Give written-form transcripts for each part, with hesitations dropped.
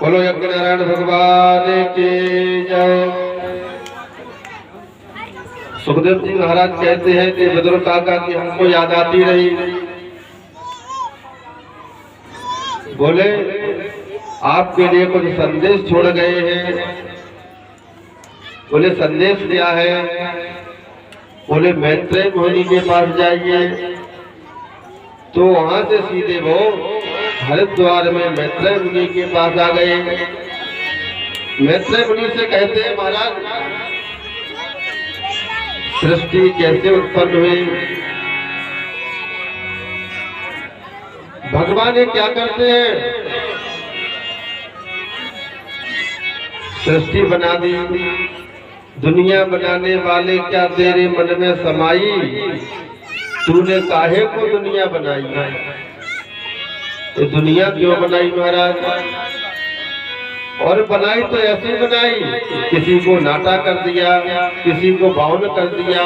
बोलो यज्ञ नारायण भगवान की जय। सुखदेव जी महाराज कहते हैं कि बुजुर्ग काका की हमको याद आती रही। बोले आपके लिए कुछ संदेश छोड़ गए हैं। बोले संदेश क्या है? बोले मैत्रेय मुनि के पास जाइए। तो वहां से सीधे वो हरिद्वार में मैत्रेय मुनि के पास आ गए। मैत्रेय मुनि से कहते हैं महाराज सृष्टि कैसे उत्पन्न हुई? भगवान ये क्या करते हैं? सृष्टि बना दी। दुनिया बनाने वाले क्या तेरे मन में समाई? तूने काहे को दुनिया बनाई? ये दुनिया क्यों बनाई महाराज? और बनाई तो ऐसी बनाई, किसी को नाटा कर दिया, किसी को बाउन कर दिया,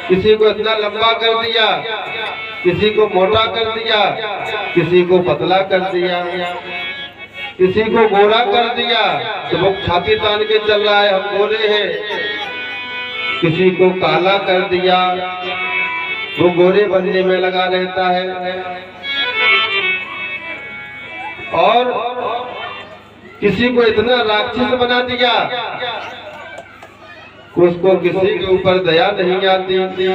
किसी को इतना लंबा कर दिया, किसी को मोटा कर दिया, किसी को पतला कर दिया, किसी को गोरा कर दिया तो वो छाती तान के चल रहा है हम गोरे हैं। किसी को काला कर दिया, वो गोरे बनने में लगा रहता है। और किसी को इतना राक्षस बना दिया उसको किसी के ऊपर दया नहीं आती।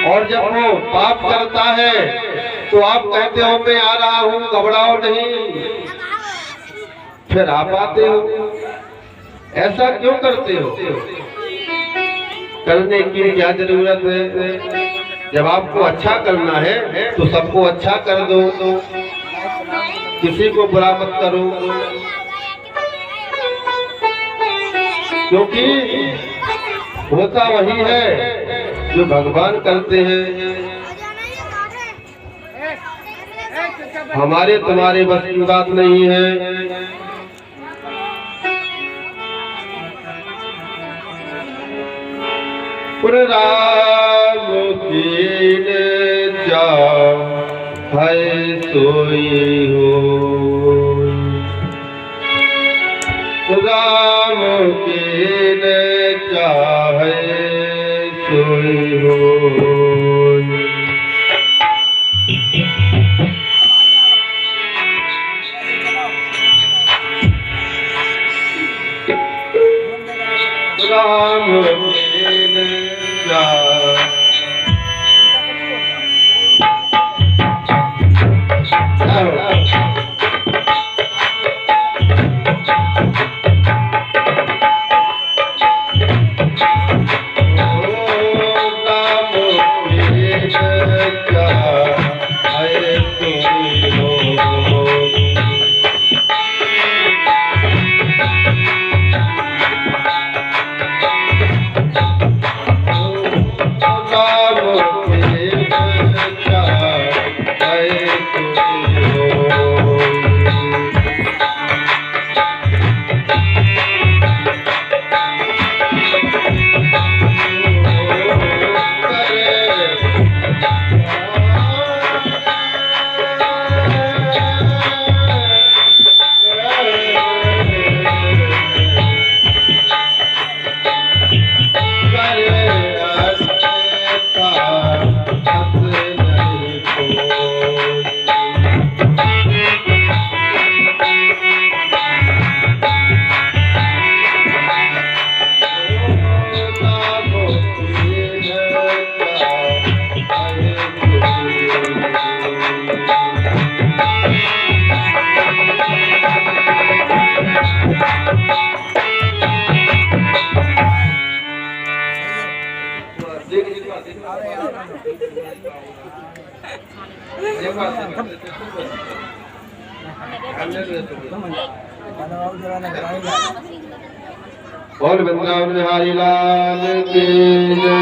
और जब वो पाप करता है तो आप कहते हो मैं आ रहा हूं, घबराओ नहीं, फिर आप आते हो। ऐसा क्यों करते हो? करने की क्या जरूरत है? जब आपको अच्छा करना है तो सबको अच्छा कर दो, किसी को बुरा मत करो। क्योंकि होता वही है जो भगवान करते हैं। हमारे तुम्हारे बस की बात नहीं है। राम कीन जा है सोई हो, राम कीन चाहे सोई हो। राम कीन और वृंदावन बिहारी लाल की जय।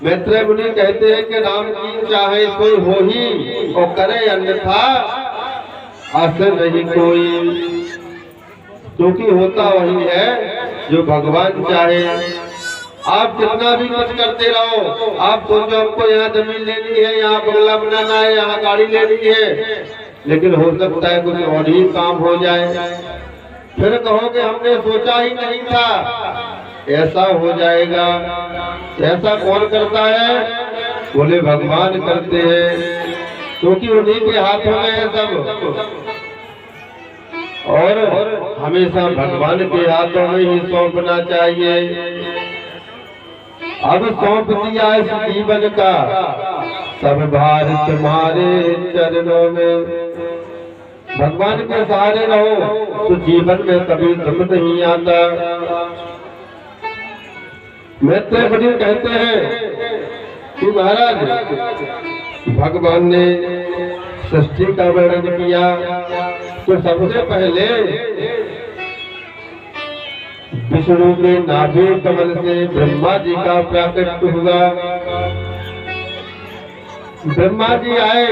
मैत्रेय मुनि कहते हैं कि राम की चाहे कोई हो ही और करे अन्यथा आसन नहीं कोई। क्योंकि होता वही है जो भगवान चाहे। आप जितना भी कुछ करते रहो, आप सोचो हमको यहाँ जमीन लेनी है, यहाँ बंगला बनाना है, यहाँ गाड़ी लेनी है, लेकिन हो सकता है कुछ और ही काम हो जाए। फिर कहोगे हमने सोचा ही नहीं था ऐसा हो जाएगा। ऐसा कौन करता है? बोले भगवान करते हैं, क्योंकि उन्हीं के हाथों में है सब। और हमेशा भगवान के हाथों में ही सौंपना चाहिए। अब सौंप दिया इस जीवन का सब भार तुम्हारे चरणों में। भगवान के सहारे रहो तो जीवन में कभी दुख नहीं आता। मैत्रेय मुनि कहते हैं कि महाराज भगवान ने सृष्टि का वर्णन किया तो सबसे पहले विष्णु के नाभि कमल से ब्रह्मा जी का प्राकट्य हुआ। ब्रह्मा जी आए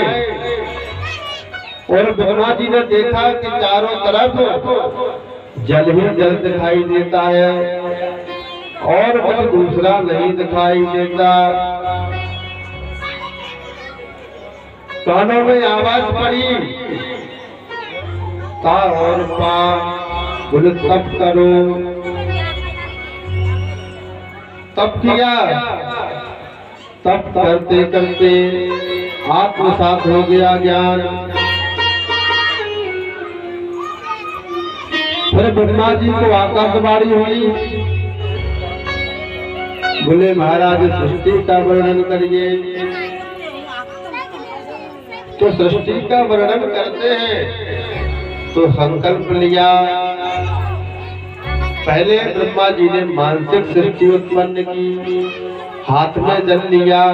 और ब्रह्मा जी ने देखा कि चारों तरफ जल ही जल दिखाई देता है और कुछ दूसरा नहीं दिखाई देता। कानों में आवाज पड़ी, ता और पा, बोले तप करो। तप किया, तप करते करते आत्मसात हो गया ज्ञान। फिर ब्रह्मा जी को आकाशवाणी हुई, बोले महाराज सृष्टि का वर्णन करिए। तो सृष्टि का वर्णन करते हैं तो संकल्प लिया। पहले ब्रह्मा जी ने मानसिक सृष्टि उत्पन्न की, हाथ में जल लिया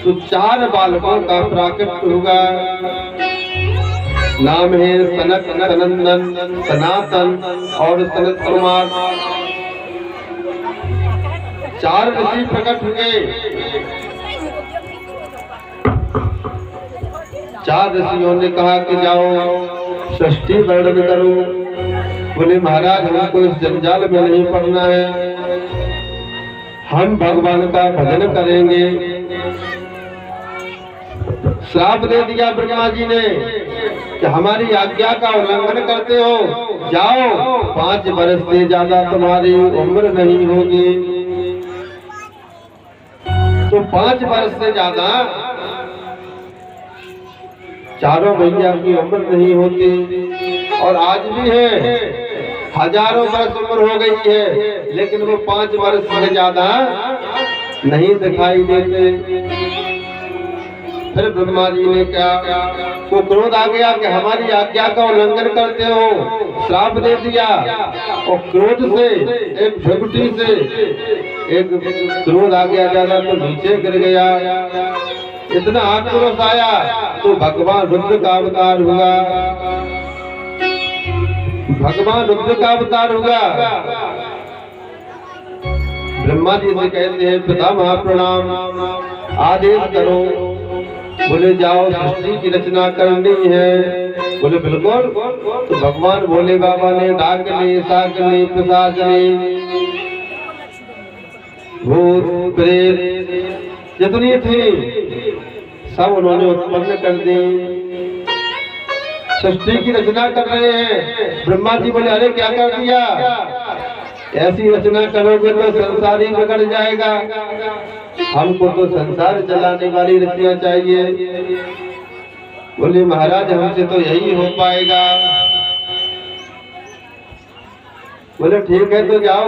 तो 4 बालकों का प्राकट्य हुआ। नाम है सनक, सनंदन, सनातन और सनत कुमार। 4 ऋषि प्रकट हुए। 4 ऋषियों ने कहा कि जाओ सृष्टि वर्णन करो। बोले महाराज हमको इस जंजाल में नहीं पड़ना है, हम भगवान का भजन करेंगे। श्राप दे दिया ब्रह्मा जी ने कि हमारी आज्ञा का उल्लंघन करते हो, जाओ 5 वर्ष से ज्यादा तुम्हारी उम्र नहीं होगी। तो 5 वर्ष से ज्यादा चारों भैया की उम्र नहीं होती और आज भी है, हजारों वर्ष उम्र हो गई है लेकिन वो 5 वर्ष से ज्यादा नहीं दिखाई देते। फिर ब्रह्मा जी ने क्या को क्रोध आ गया कि हमारी आज्ञा का उल्लंघन करते हो, श्राप दे दिया। और क्रोध से एक भ्रगुटी से एक क्रोध आ गया ज्यादा तो नीचे गिर गया। इतना आक्रोश आया तो भगवान रुद्र का अवतार हुआ। भगवान रुद्र का अवतार हुआ। ब्रह्मा जी से कहते हैं पितामह प्रणाम, आदेश करो। बोले जाओ सृष्टि की रचना करनी है। बोले बिल्कुल। तो भगवान भोले बाबा ने डाकनी, साकनी, पिशाचनी, भूत प्रेत जितनी थी सब उन्होंने उत्पन्न कर दी। सृष्टि की रचना कर रहे हैं। ब्रह्मा जी बोले अरे क्या कर दिया, ऐसी रचना करोगे तो संसार ही बिगड़ जाएगा, हमको तो संसार चलाने वाली रचना चाहिए। बोले महाराज हमसे तो यही हो पाएगा। बोले ठीक है तो जाओ,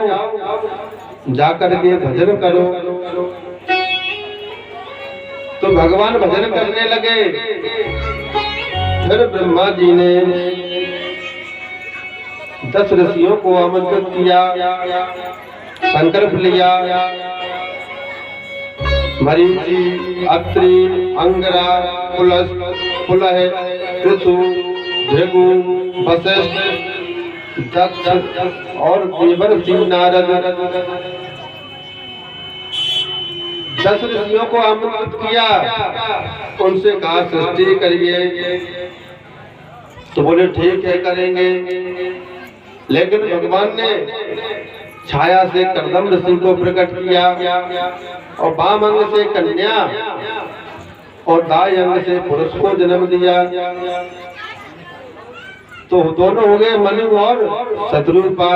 जाकर के भजन करो। तो भगवान भजन करने लगे। फिर ब्रह्मा जी ने 10 ऋषियों को आमंत्रित किया, संकल्प लिया। मरीचि, अत्रि, अंगरा, पुलस, पुलह, ऋतु, भृगु, वशिष्ठ, दक्ष और देवर्षि नारद 10 ऋषियों को आमंत्रित किया। उनसे कहा सृष्टि करिए। तो बोले ठीक है करेंगे। लेकिन भगवान ने छाया से कर्दम ऋषि को प्रकट किया और वाम अंग से कन्या और दाएं अंग से पुरुष को जन्म दिया। तो दोनों हो गए मनु और शत्रुपा।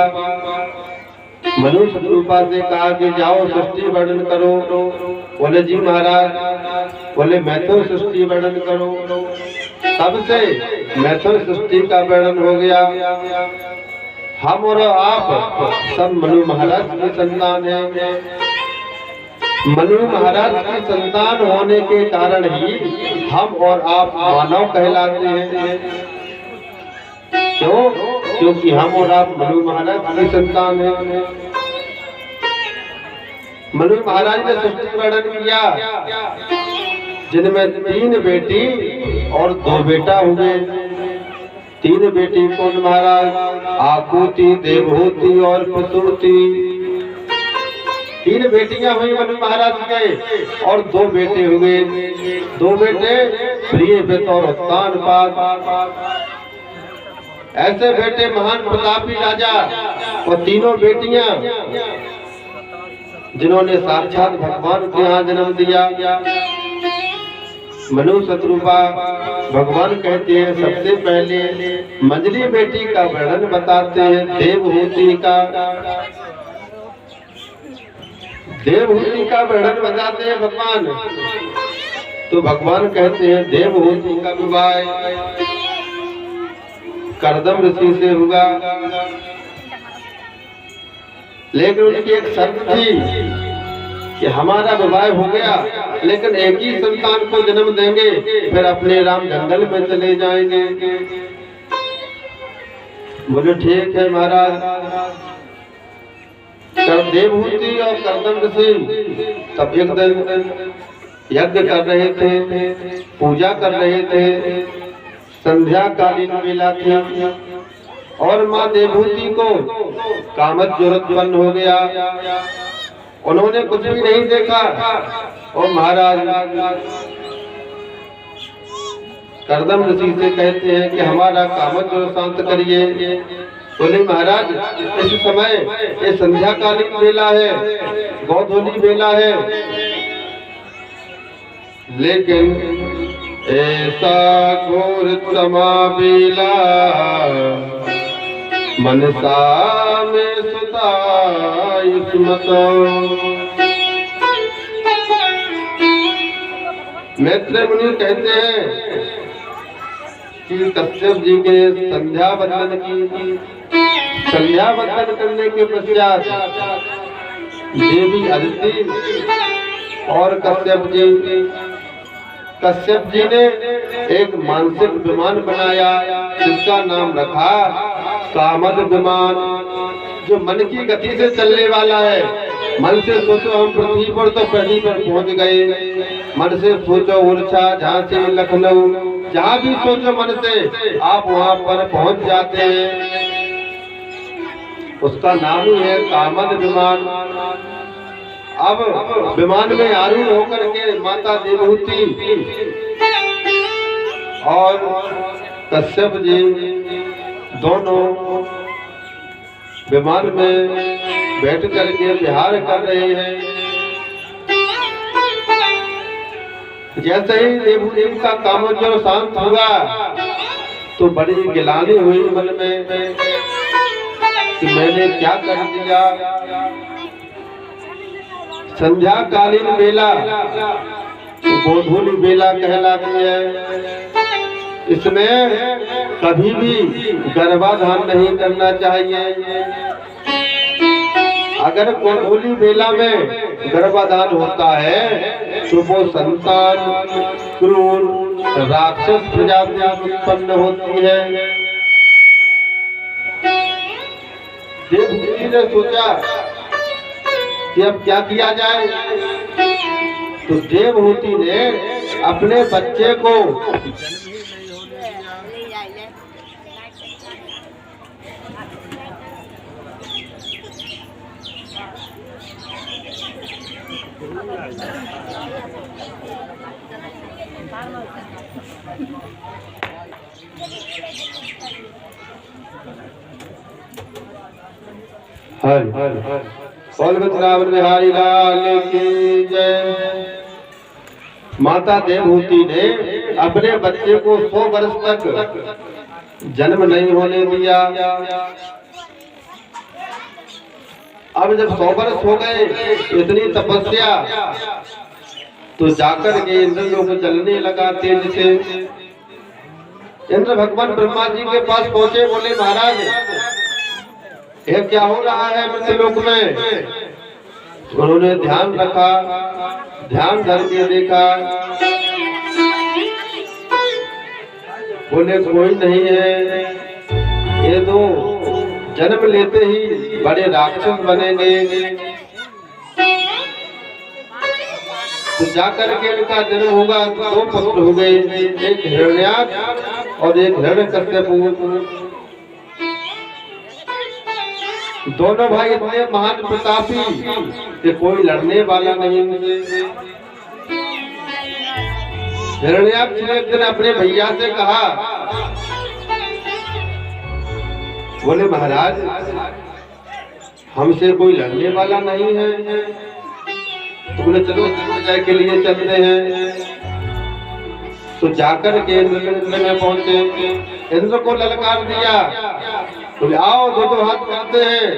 मनु शत्रुपा से कहा कि जाओ सृष्टि वर्णन करो। बोले जी महाराज, बोले मैं तो सृष्टि वर्णन करो। तब से मैथुन सृष्टि का वर्णन हो गया। हम और आप सब मनु महाराज की संतान हैं। मनु महाराज की संतान होने के कारण ही हम और आप मानव कहलाते हैं। क्यों? क्योंकि हम और आप मनु महाराज की संतान हैं। मनु महाराज ने सृष्टि वर्णन किया, जिनमें 3 बेटी और 2 बेटा हुए। 3 बेटी कौन महाराज? आकुति, देवहूति और प्रसूति। 3 बेटियां हुई मनु महाराज के और 2 बेटे हुए। 2 बेटे प्रियव्रत और उत्तानपाद। ऐसे बेटे महान प्रतापी राजा और 3 बेटियां जिन्होंने साक्षात भगवान के यहाँ जन्म दिया। मनु शत्रुपा भगवान कहते हैं सबसे पहले मंजली बेटी का वर्णन बताते हैं, देवहूति का। देवहूति का वर्णन बताते हैं भगवान। तो भगवान कहते हैं देवहूति का विवाह कर्दम ऋषि से हुआ। लेकिन उनकी एक शर्त थी कि हमारा विवाह हो गया लेकिन एक ही संतान को जन्म देंगे, फिर अपने राम जंगल में चले जाएंगे। बोले ठीक है महाराज। देवहूति और कर्दम ऋषि तब एक दिन यज्ञ कर रहे थे, पूजा कर रहे थे। संध्या कालीन बेला थी और माँ देवहूति को कामत ज्वर उत्पन्न हो गया। उन्होंने कुछ भी नहीं देखा और महाराज कर्दम ऋषि से कहते हैं कि हमारा कामत ज्वर शांत करिए। बोले महाराज इस समय ये संध्या कालीन बेला है, गोधूली बेला है, लेकिन ऐसा घोर तमा बेला मनसा में सुता इसमत। मैत्रेय मुनि कहते हैं कि कश्यप जी के संध्या वंदन की। संध्या वंदन करने के पश्चात देवी अदिति और कश्यप जी ने एक मानसिक विमान बनाया जिसका नाम रखा कामद विमान, जो मन की गति से चलने वाला है। मन से सोचो हम पृथ्वी पर तो पहली पर पहुंच गए। मन से सोचो उड़ीसा, झांसी, लखनऊ, जहाँ भी सोचो मन से आप वहाँ पर पहुंच जाते हैं। उसका नाम ही है कामद विमान। अब विमान में आरूढ़ होकर के माता देवहूति और कश्यप जी दोनों विमान में बैठ करके विहार कर रहे हैं। जैसे ही देवहूति का कामज्वर शांत हुआ तो बड़ी गिलानी हुई मन में कि मैंने क्या कर दिया। संध्या कालीन बेला गोधूली बेला कहलाती है। इसमें कभी भी गर्भाधान नहीं करना चाहिए। अगर गोधूली बेला में गर्भाधान होता है तो वो संतान क्रूर राक्षस प्रजाति उत्पन्न होती है। देवहूति ने सोचा कि अब क्या किया जाए, तो देवहूति ने अपने बच्चे को बोल वृंदावन बिहारी लाल की जय। माता देवहूति ने अपने बच्चे को 100 वर्ष तक जन्म नहीं होने दिया। अब जब 100 वर्ष हो गए, इतनी तपस्या, तो जाकर के इंद्र लोग जलने लगा तेज से। इंद्र भगवान ब्रह्मा जी के पास पहुंचे, बोले महाराज ये क्या हो रहा है मृत्युलोक में? उन्होंने ध्यान रखा, ध्यान धर के देखा, बोले कोई नहीं है, ये तो जन्म लेते ही बड़े राक्षस बनेंगे। तो जाकर के इनका जन्म होगा, 2 पुत्र हो गए, एक हिरण्याक्ष और एक हिरण्यकश्यप। दोनों भाई इतने महान प्रतापी कि कोई लड़ने वाला नहीं। हिरण्याक्ष ने एक दिन अपने भैया से कहा, बोले महाराज हमसे कोई लड़ने वाला नहीं है। तो बोले चलो जय के लिए चलते हैं। तो जाकर के इंद्र में पहुंचे, इंद्र को ललकार दिया, बोले आओ 2 हाथ करते हैं।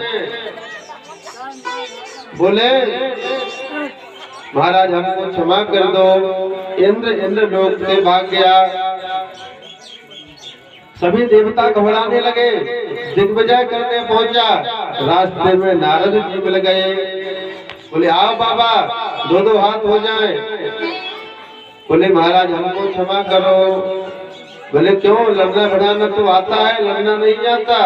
बोले महाराज हमको क्षमा कर दो। इंद्र लोक से भाग गया। सभी देवता घबराने लगे, दिग्विजय करने पहुंचा, रास्ते में नारद जी मिल गए। बोले आओ बाबा 2 हाथ हो जाएं। बोले महाराज हमको क्षमा करो। बोले क्यों, लड़ना बढ़ाना तो आता है, लड़ना नहीं आता।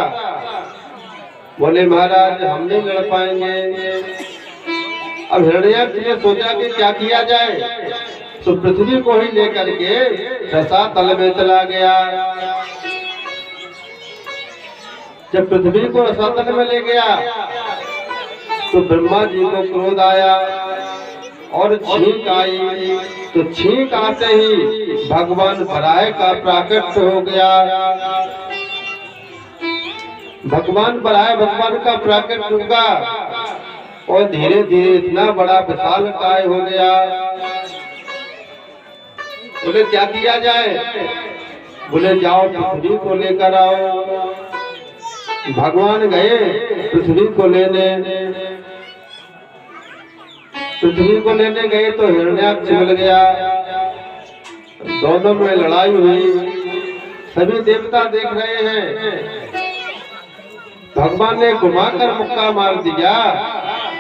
बोले महाराज हम नहीं लड़ पाएंगे। अब हिरण्याक्ष ने सोचा कि क्या किया जाए, तो पृथ्वी को ही लेकर के रसातल में चला गया। जब पृथ्वी को रसातल में ले गया तो ब्रह्मा जी को क्रोध आया और छींक आई। तो छींक आते ही भगवान बराह का प्राकट्य हो गया। भगवान बराह भगवान का प्राकट्य होगा और धीरे धीरे इतना बड़ा विशाल काय हो गया। बोले क्या किया जाए? बोले जाओ पृथ्वी को लेकर आओ। भगवान गए पृथ्वी को लेने। पृथ्वी को लेने गए तो हिरण्याक्ष मिल गया। दोनों में लड़ाई हुई, सभी देवता देख रहे हैं। भगवान ने घुमाकर मुक्का मार दिया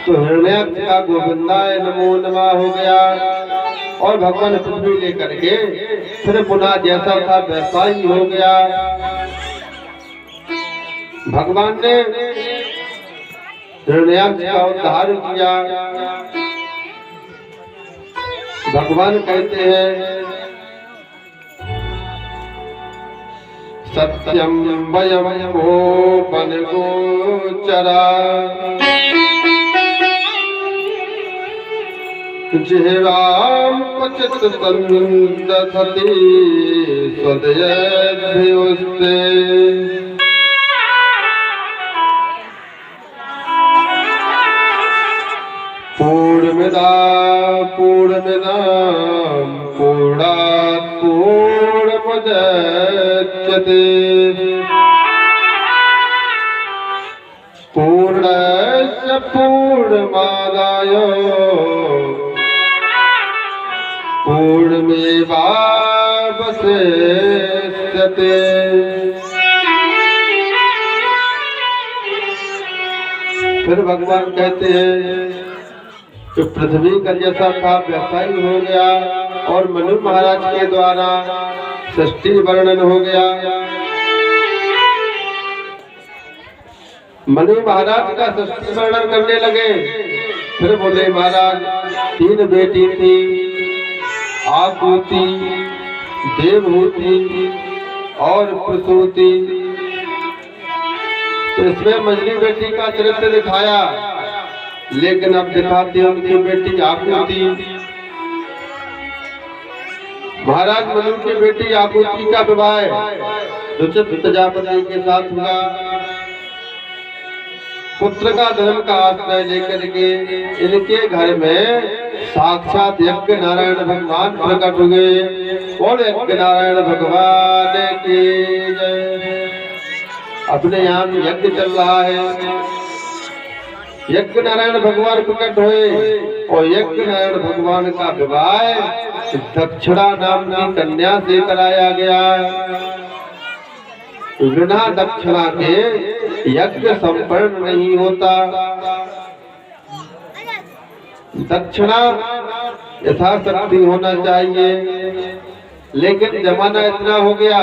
तो हिरण्याक्ष का गोविंदाय नमो नमः हो गया और भगवान पृथ्वी लेकर के फिर पुनः जैसा था वैसा ही हो गया। भगवान ने हिरण्याक्ष का उद्धार किया। भगवान कहते हैं सत्यम वयम गोपन गोचरा जिह्वाम क्वचित् संदधति स्वदयेभ्योस्ते। पूर्णमिदं पूर्णात् पूर्णमुदच्यते पूर्णस्य पूर्णमादाय पूर्णमेवावशिष्यते। फिर भगवान कहते हैं कि पृथ्वी का जैसा था वैसा ही हो गया और मनु महाराज के द्वारा सृष्टि वर्णन हो गया। मनु महाराज का सृष्टि वर्णन करने लगे। फिर बोले महाराज 3 बेटी थी, आकुति, देवहूति और प्रसूति। तो इसमें मझली बेटी का चरित्र दिखाया, लेकिन अब दिखाती उनकी बेटी आकुति। महाराज मनु की बेटी आकुति का विवाह रुचित प्रजापति के साथ हुआ। पुत्र का धर्म का आश्रय लेकर के इनके घर में साक्षात यज्ञ नारायण भगवान प्रकट हुए और यज्ञ नारायण भगवान की जय। अपने यहाँ भी यज्ञ चल रहा है, यज्ञ नारायण भगवान प्रकट हुए और यज्ञ नारायण भगवान का विवाह दक्षिणा नाम की कन्या से कराया गया। बिना दक्षिणा के यज्ञ संपन्न नहीं होता। दक्षिणा यथाशक्ति होना चाहिए, लेकिन जमाना इतना हो गया,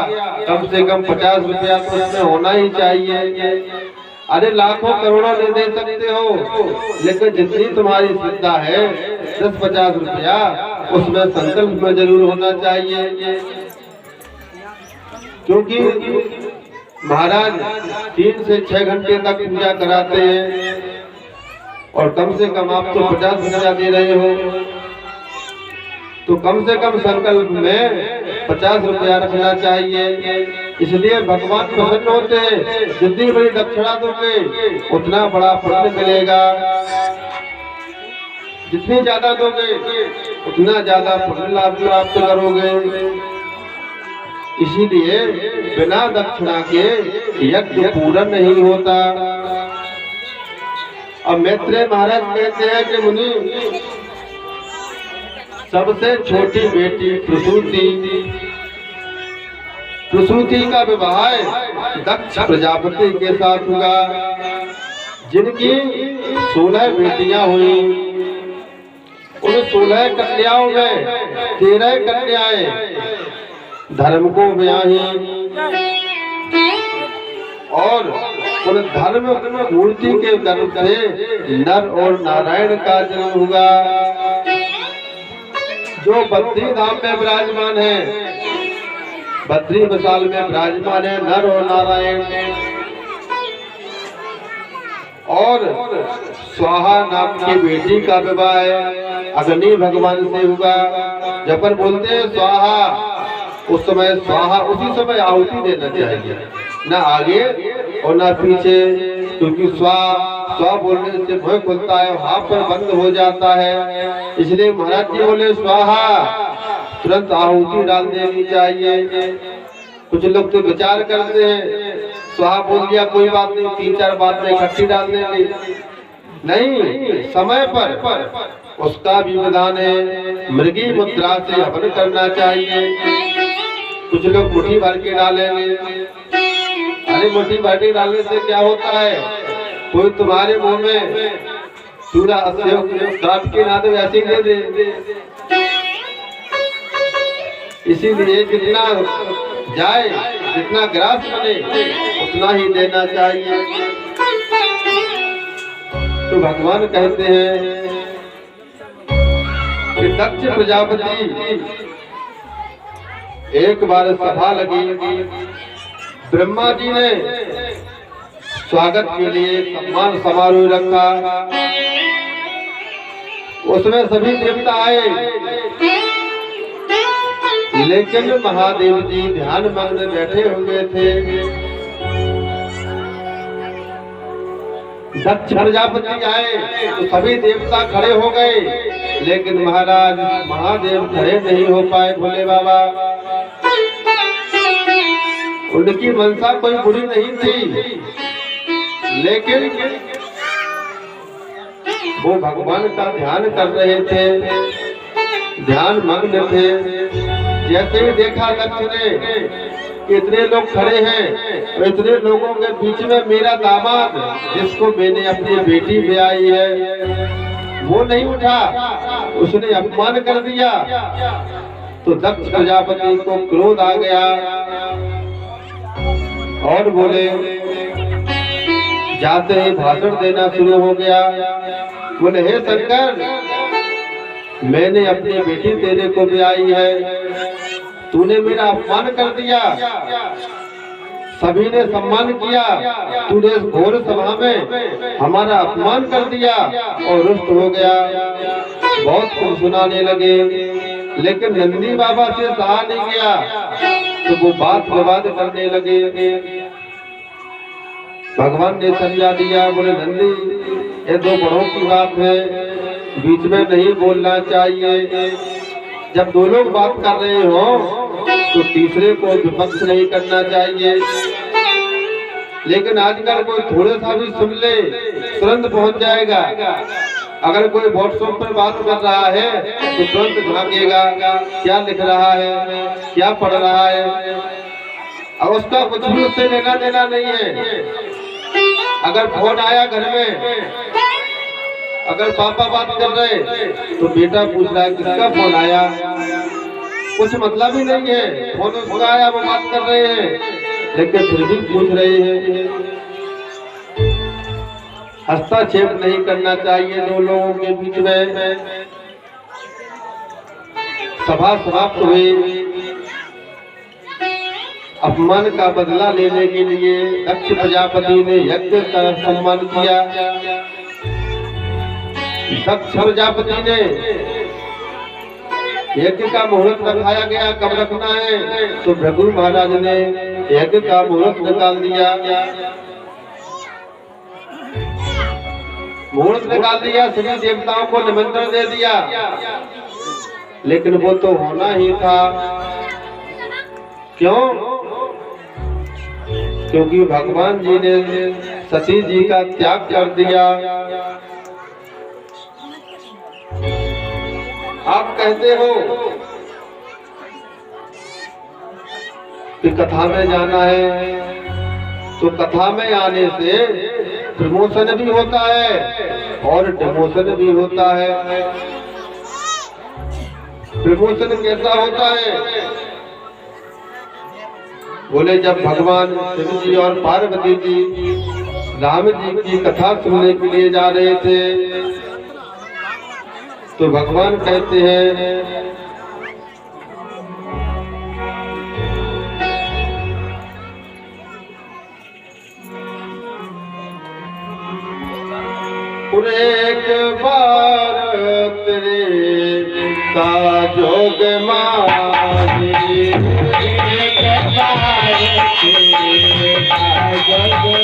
कम से कम 50 रुपया तो उसमें होना ही चाहिए। अरे लाखों करोड़ों दे सकते हो, लेकिन जितनी तुम्हारी श्रद्धा है 10-50 रुपया उसमें संकल्प में जरूर होना चाहिए। क्योंकि महाराज 3 से 6 घंटे तक पूजा कराते हैं और कम से कम आप तो 50 रुपया दे रहे हो, तो कम से कम संकल्प में 50 रुपया रखना चाहिए। इसलिए भगवान प्रसन्न होते हैं, जितनी बड़ी दक्षिणा दोगे उतना बड़ा पुण्य मिलेगा, जितनी ज्यादा दोगे उतना ज्यादा पुण्य लाभ प्राप्त करोगे। इसीलिए बिना दक्षिणा के यज्ञ पूरा नहीं होता। अब मैत्रेय महाराज कहते हैं कि मुनि, सबसे छोटी बेटी प्रसूति का विवाह दक्ष प्रजापति के साथ हुआ, जिनकी 16 बेटियां हुई। उन 16 कन्याओं में 13 कन्याएं धर्म को ब्याही और उन धर्म मूर्ति के गर्भ से नर और नारायण का जन्म हुआ, जो बद्री धाम में विराजमान है। बद्री मसाल में विराजमान है नर और नारायण। और स्वाहा नाम की बेटी का विवाह अग्नि भगवान से हुआ। जब पर बोलते हैं स्वाहा, उस समय स्वाहा उसी समय आहुति देना चाहिए, ना आगे और ना पीछे, क्योंकि स्वा बोलने से मुंह खुलता है, वहां पर बंद हो जाता है। इसलिए महाराज जी बोले स्वाहा, तुरंत आहुति डाल देनी चाहिए। कुछ लोग तो विचार करते हैं, स्वाहा बोल दिया कोई बात नहीं, 3-4 बात में इकट्ठी डाल देंगे। नहीं, समय पर उसका भी विधान है। मृगी मुद्रा से हवन करना चाहिए। कुछ लोग मुट्ठी भर के डालेंगे। अरे मुट्ठी भर के डालने से क्या होता है, कोई तुम्हारे मुंह में पूरा काट के ना तो ऐसे ही दे दे। इसीलिए जितना जाए, जितना ग्रास बने उतना ही देना चाहिए। तो भगवान कहते हैं कि दक्ष प्रजापति एक बार सभा लगी, ब्रह्मा जी ने स्वागत के लिए सम्मान समारोह रखा। उसमें सभी देवता आए, लेकिन महादेव जी ध्यान मग्न बैठे हुए थे। दक्ष प्रजापति आए तो सभी देवता खड़े हो गए, लेकिन महाराज महादेव खड़े नहीं हो पाए। भोले बाबा, उनकी मनसा कोई बुरी नहीं थी, लेकिन वो भगवान का ध्यान कर रहे थे, ध्यान मग्न थे। जैसे ही देखा दक्ष ने इतने लोग खड़े हैं, इतने लोगों के बीच में मेरा दामाद, जिसको मैंने अपनी बेटी ब्याही है, वो नहीं उठा, उसने अपमान कर दिया। तो दक्ष प्रजापति को क्रोध आ गया और बोले, जाते ही भाषण देना शुरू हो गया। बोले, हे शंकर, मैंने अपनी बेटी तेरे को ब्याही है, तूने मेरा अपमान कर दिया। सभी ने सम्मान किया, तूने इस घोर सभा में हमारा अपमान कर दिया और रुष्ट हो गया। बहुत कुछ सुनाने लगे, लेकिन नंदी बाबा से सहा नहीं गया, तो वो बात विवाद करने लगे। भगवान ने समझा दिया। बोले, नंदी, ये 2 बड़ों की बात है, बीच में नहीं बोलना चाहिए। जब दो लोग बात कर रहे हो तो तीसरे को विपक्ष नहीं करना चाहिए। लेकिन आजकल कोई थोड़ा सा भी सुन ले तुरंत पहुंच जाएगा। अगर कोई व्हाट्सएप पर बात कर रहा है तो तुरंत झांकेगा क्या लिख रहा है, क्या पढ़ रहा है, और उसका कुछ भी उससे लेना देना नहीं है। अगर फोन आया घर में, अगर पापा बात कर रहे तो बेटा पूछ रहा है किसका फोन आया, कुछ मतलब ही नहीं है। फोन उसका आया, वो बात कर रहे हैं, लेकिन फिर भी पूछ रहे हैं। हस्तक्षेप नहीं करना चाहिए दो लोगों के बीच में। सभा समाप्त हुई। अपमान का बदला लेने के लिए दक्ष प्रजापति ने यज्ञ का सम्मान किया। दक्ष प्रजापति ने यज्ञ का मुहूर्त रखाया गया, कब रखना है, तो भृगु महाराज ने यज्ञ का मुहूर्त निकाल दिया। मुहूर्त निकाल दिया, सभी देवताओं को निमंत्रण दे दिया, लेकिन वो तो होना ही था। क्यों? क्योंकि भगवान जी ने सती जी का त्याग कर दिया। आप कहते हो कि कथा में जाना है, तो कथा में आने से प्रमोशन भी होता है और डिमोशन भी होता है। प्रमोशन कैसा होता है? बोले जब भगवान शिव जी और पार्वती जी राम जी की कथा सुनने के लिए जा रहे थे, तो भगवान कहते हैं एक बार तेरे का जोग माही, एक बार तेरे का जोग माही,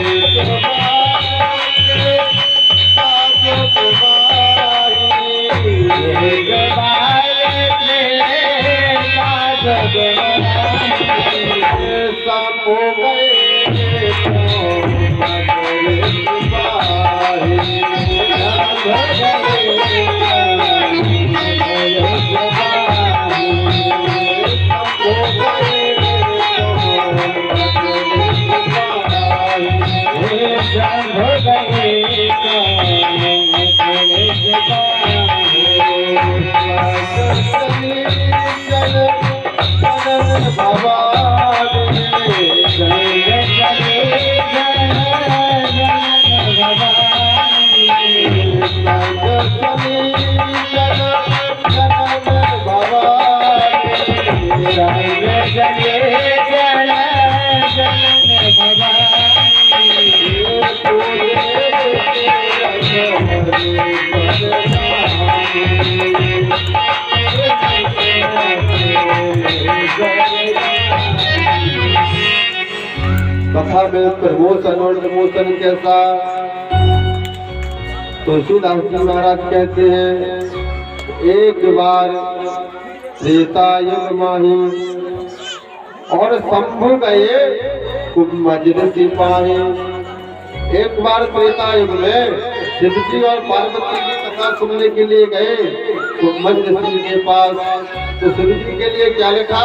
एक बार तेरे का जोग माही, एक बार तेरे का जोग माही, सब हो गए कथा में प्रमोशन और डिमोशन कैसा? तुलसीदास जी महाराज कहते हैं एक बार त्रेता युग माही और शंभु गए कुमज्र सिपाही। एक बार त्रेता युग में शिव जी और पार्वती की कथा सुनने के लिए गए कुमज्र सिंह के पास, तो शिव जी के लिए क्या लिखा?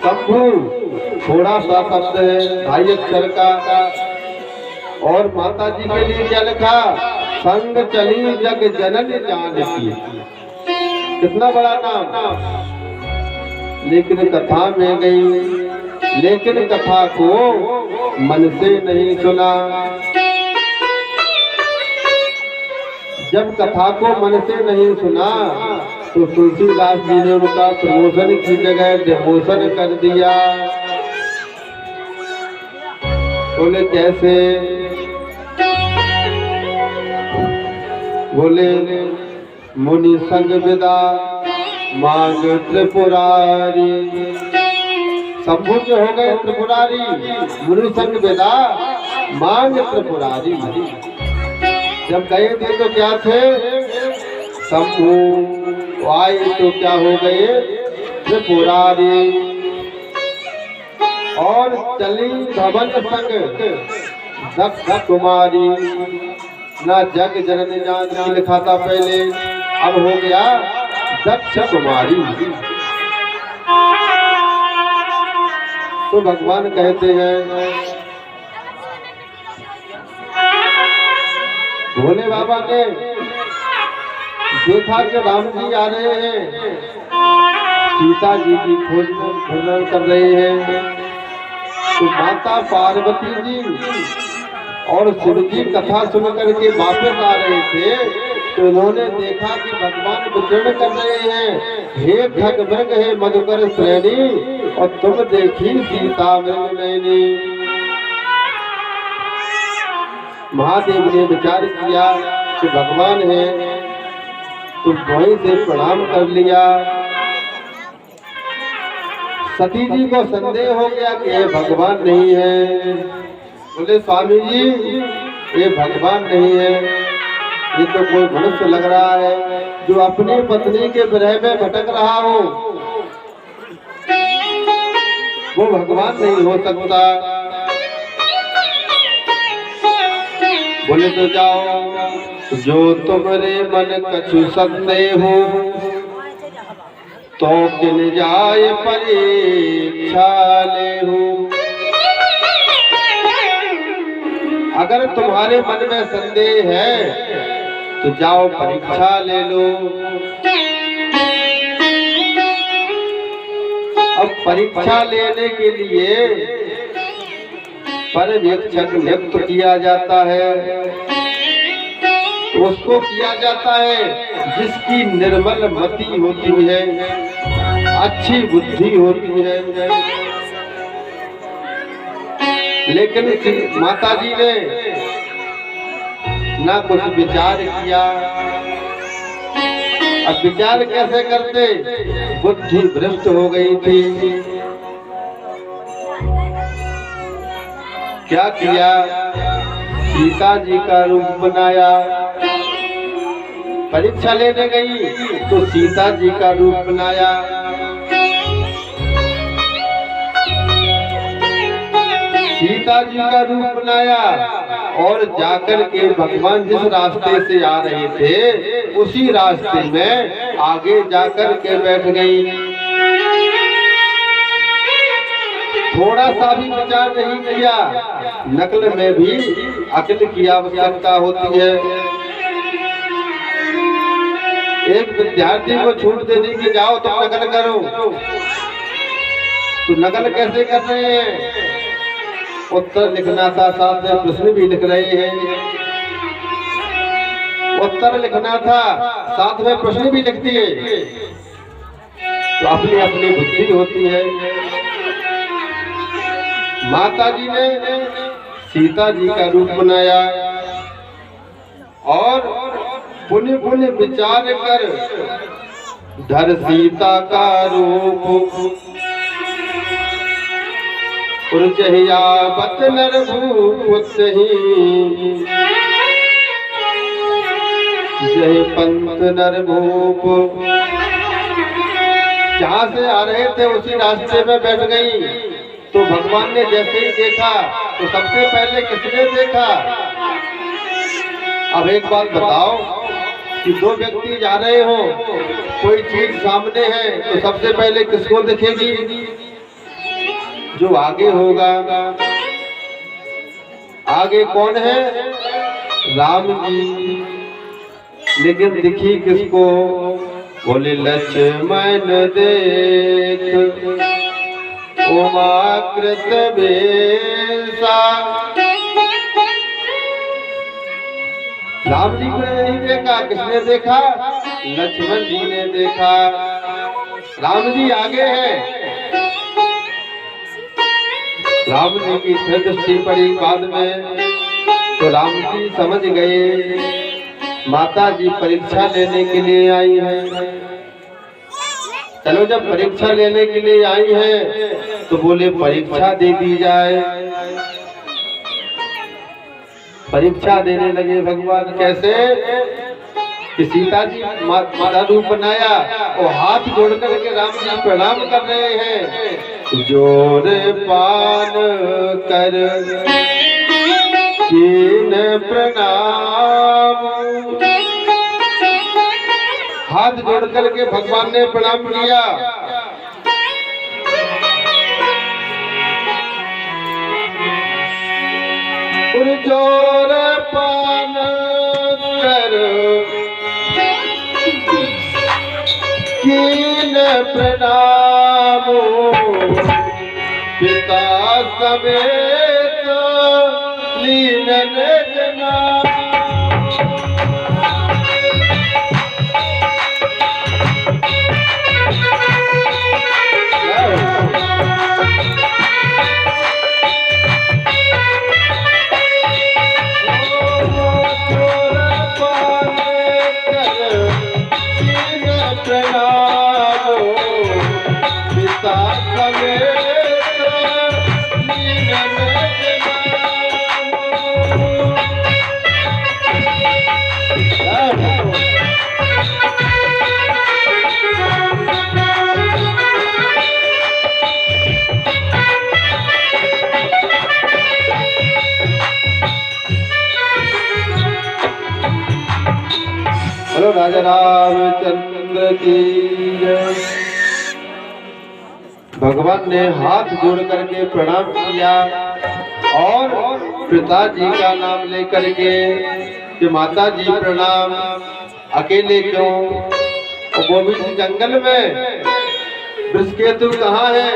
शंभु थोड़ा सा शब्द है, 2.5 अक्षर का। और माता जी के लिए क्या लिखा? संग चली जग जननी जानकी। कितना बड़ा नाम। लेकिन कथा में गई, लेकिन कथा को मन से नहीं सुना। जब कथा को मन से नहीं सुना तो तुलसीदास जी ने उनका प्रमोशन की जगह डिमोशन कर दिया। बोले कैसे? बोले मुनि संग विदा मांग त्रिपुरारी। शंभु के हो गए त्रिपुरारी, मुनि संग विदा मांग त्रिपुरारी। जब गए थे तो क्या थे? शंभु। आए तो क्या हो गए? त्रिपुरारी। और चली धवन संग दक्ष कुमारी। ना जग जननी जान लिखा था पहले, अब हो गया दक्ष कुमारी। तो भगवान कहते हैं, भोले बाबा ने देखा कि राम जी आ रहे हैं, सीता जी की खोज में भ्रमण कर रहे हैं। तो माता पार्वती जी और शिव जी कथा सुन करके वापस आ रहे थे, तो उन्होंने देखा कि भगवान विचरण कर रहे हैं। हे खग मृग हे मधुकर श्रेणी, और तुम देखी सीता मृग नैनी। महादेव ने विचार किया कि भगवान है, तो वहीं से प्रणाम कर लिया। सती जी को संदेह हो गया कि ये भगवान नहीं है। बोले स्वामी जी ये भगवान नहीं है, ये तो कोई मनुष्य लग रहा है जो अपनी पत्नी के विरह में भटक रहा हो, वो भगवान नहीं हो सकता। बोले तो जाओ, जो तुम्हारे मन कछु संदेह हो, तो किन जाए परीक्षा ले हो। अगर तुम्हारे मन में संदेह है तो जाओ परीक्षा ले लो। अब परीक्षा लेने के लिए पर्यवेक्षक नियुक्त किया जाता है। उसको किया जाता है जिसकी निर्मल मति होती है, अच्छी बुद्धि होती है। लेकिन माता जी ने ना कुछ विचार किया। अब विचार कैसे करते? बुद्धि भ्रष्ट हो गई थी। क्या किया? सीता जी का रूप बनाया। परीक्षा लेने गई तो सीता जी का रूप बनाया। सीता जी का रूप बनाया और जाकर के भगवान जिस रास्ते से आ रहे थे उसी रास्ते में आगे जाकर के बैठ गई। थोड़ा सा भी विचार नहीं किया। नकल में भी अक्ल की आवश्यकता होती है। एक विद्यार्थी को छूट दे दी कि जाओ तुम नकल करो, तो नकल कैसे कर रहे हैं? उत्तर लिखना था, साथ में प्रश्न भी लिख रहे हैं। उत्तर लिखना था, साथ में प्रश्न भी लिख दिए। तो अपनी अपनी बुद्धि होती है। माता जी ने सीता जी का रूप बनाया और पुण्य पुण्य विचार कर धर सीता का रूप। बत नर भूप जय पंत नर भूप। जहाँ से आ रहे थे उसी रास्ते में बैठ गई। तो भगवान ने जैसे ही देखा तो सबसे पहले किसने देखा? अब एक बात बताओ कि दो व्यक्ति जा रहे हो, कोई चीज सामने है तो सबसे पहले किसको दिखेगी? जो आगे होगा। आगे कौन है? राम जी। लेकिन दिखी किसको? बोले लक्ष्मण देख उमाकृत बेसा। राम जी को नहीं देखा। किसने देखा? लक्ष्मण जी ने देखा। राम जी आगे हैं। राम जी की फिर दृष्टि पड़ी बाद में, तो राम जी समझ गए माता जी परीक्षा लेने के लिए आई हैं। चलो जब परीक्षा लेने के लिए आई हैं तो बोले परीक्षा दे दी जाए। परीक्षा देने लगे भगवान। कैसे कि सीता जी माता रूप बनाया और हाथ जोड़ करके राम जी प्रणाम कर रहे हैं। जोर पान कर कीन प्रणाम, हाथ जोड़ करके भगवान ने प्रणाम किया। जोर पान कर कीन प्रणाम, पिता समेत लीन जनाम। राजा रामचंद्र की जय। भगवान ने हाथ जोड़ करके प्रणाम किया और पिताजी का नाम लेकर के कि माता जी प्रणाम। अकेले क्यों? वो भी जंगल में वृषकेतु कहाँ है?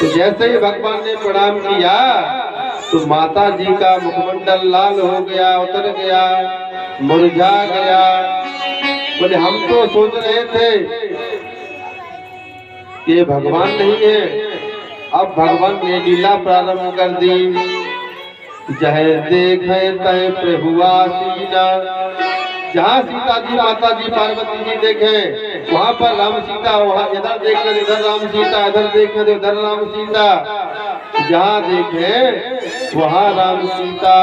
तो जैसे ही भगवान ने प्रणाम किया तो माता जी का मुखमंडल लाल हो गया, उतर गया, मुरझा गया। बोले हम तो सोच रहे थे कि भगवान नहीं है। अब भगवान ने लीला प्रारंभ कर दी। जह देखे तय प्रभुआ सीना, जहाँ सीता जी माता जी पार्वती जी देखे वहाँ पर राम सीता, वहाँ इधर देखने इधर राम सीता, इधर देखने इधर राम सीता। जहाँ देखे वहाँ राम सीता।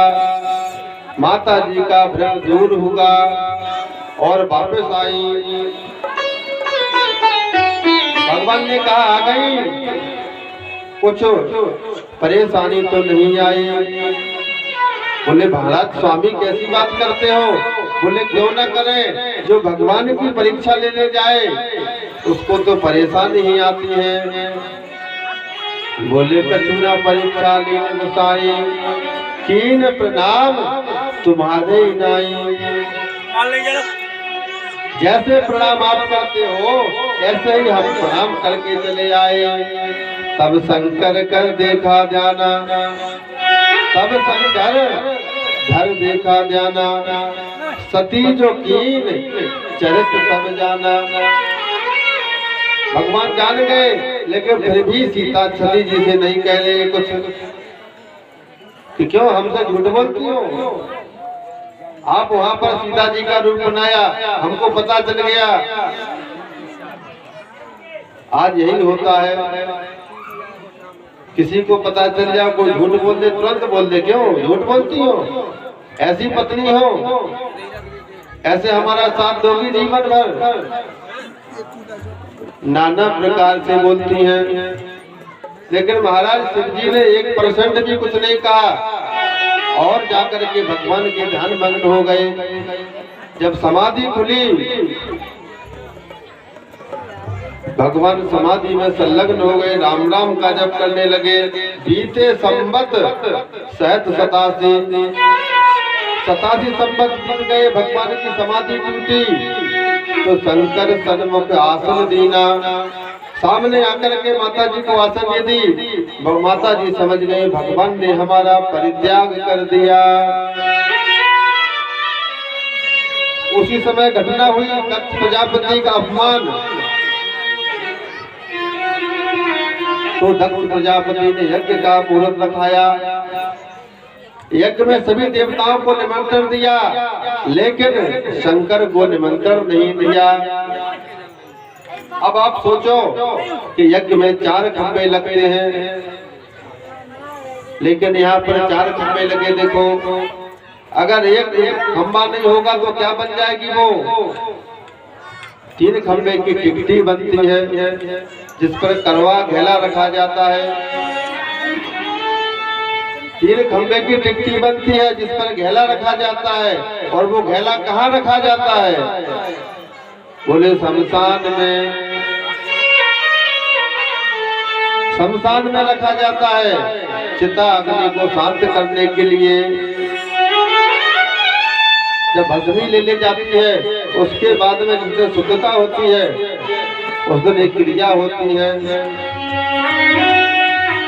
माता जी का भ्रम दूर होगा और वापस आई। भगवान ने कहा आ गई, कुछ परेशानी तो नहीं आई? बोले महाराज स्वामी कैसी बात करते हो? बोले क्यों न करें, जो भगवान की परीक्षा लेने जाए उसको तो परेशानी ही आती है। बोले कछुना परीक्षा लेने गुसाई, कीन प्रणाम तुम्हारे नाई। जैसे प्रणाम आप करते हो ऐसे ही हम प्रणाम करके चले आए। तब शंकर कर देखा जाना, तब शंकर घर देखा जाना। सती जो कीन चरित्र सब जाना। भगवान जान गए लेकिन फिर भी सीता छली जी से नहीं कह रहे कुछ कि क्यों हमसे झूठ बोलती हो? आप वहां पर सीता जी का रूप बनाया, हमको पता चल गया। आज यही होता है, किसी को पता चल जाए कोई झूठ बोल दे तुरंत बोल दे क्यों झूठ बोलती हो? ऐसी पत्नी हो, ऐसे हमारा साथ दोगी जीवन भर? नाना प्रकार से बोलती हैं। लेकिन महाराज शिव जी ने 1% भी कुछ नहीं कहा और जाकर के भगवान के ध्यान मग्न हो गए। जब समाधि खुली, भगवान समाधि में संलग्न हो गए, राम राम का जप करने लगे। बीते संवत सहत 87 संवत बीत गए, भगवान की समाधि टूटी तो शंकर सन्मुख आसन दीना। सामने आकर के माता जी को आसन दी। माता जी समझ गए भगवान ने हमारा परित्याग कर दिया। उसी समय घटना हुई दक्ष प्रजापति का अपमान। तो दक्ष प्रजापति ने यज्ञ का मुहूर्त रखाया। यज्ञ में सभी देवताओं को निमंत्रण दिया लेकिन शंकर को निमंत्रण नहीं दिया। अब आप सोचो कि यज्ञ में 4 खंभे लगते हैं, लेकिन यहाँ पर 4 खंबे लगे। देखो, अगर एक खंबा नहीं होगा तो क्या बन जाएगी वो? 3 खंबे की टिकटी बनती है, जिस पर करवा घेला रखा जाता है। 3 खंबे की टिकटी बनती है जिस पर घेला रखा जाता है। और वो घेला कहाँ रखा जाता है? बोले शमशान में। शमशान में रखा जाता है, चिता अग्नि को शांत करने के लिए। जब भस्मी ले जाती है, उसके बाद में जिस दिन शुद्धता होती है, उस दिन एक क्रिया होती है।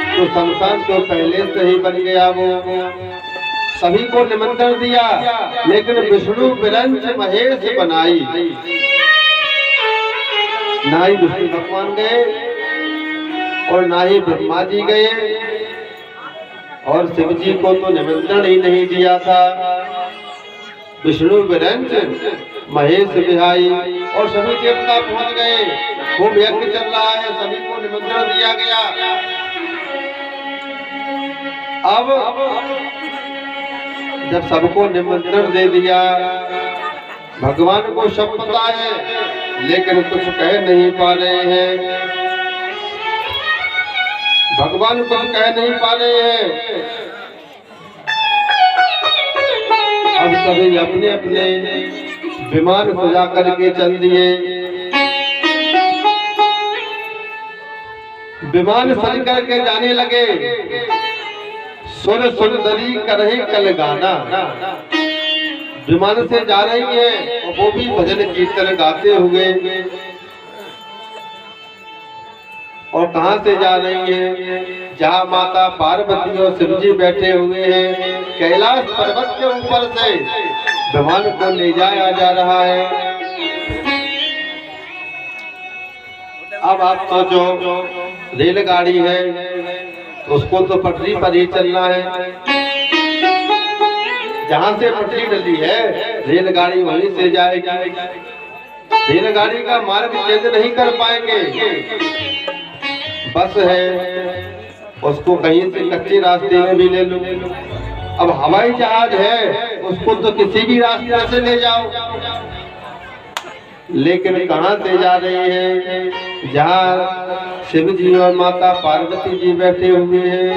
तो शमशान तो पहले से ही बन गया। वो सभी को निमंत्रण दिया, लेकिन विष्णु विरंच महेश बनाई। ना ही विष्णु भगवान गए और ना ही ब्रह्मा जी गए, और शिव जी को तो निमंत्रण ही नहीं दिया था। विष्णु विरंच महेश बिहाई, और सभी देवता पहुंच गए। खूब यज्ञ चल रहा है, सभी को निमंत्रण दिया गया। अब जब सबको निमंत्रण दे दिया, भगवान को सब पता है, लेकिन कुछ कह नहीं पा रहे हैं। भगवान कुछ कह नहीं पा रहे हैं। अब सभी अपने अपने विमान सजा करके चल दिए। विमान सज करके जाने लगे। सुर सुंदरी करही कल गाना। विमान से जा रही है, और वो भी भजन कीर्तन गाते हुए। और कहां से जा रही है? जहां माता पार्वती और शिव जी बैठे हुए हैं, कैलाश पर्वत के ऊपर से विमान को ले जाया जा रहा है। अब आप सोचो, रेलगाड़ी है, उसको तो पटरी पर ही चलना है। जहां से पटरी डली है, रेलगाड़ी वहीं से जाएगी। रेलगाड़ी का मार्ग चेंज नहीं कर पाएंगे। बस है, उसको कहीं से कच्चे रास्ते में भी ले लो। अब हवाई जहाज है, उसको तो किसी भी रास्ते से ले जाओ। लेकिन कहां से जा रही है? जहां शिव जी और माता पार्वती जी बैठे हुए हैं।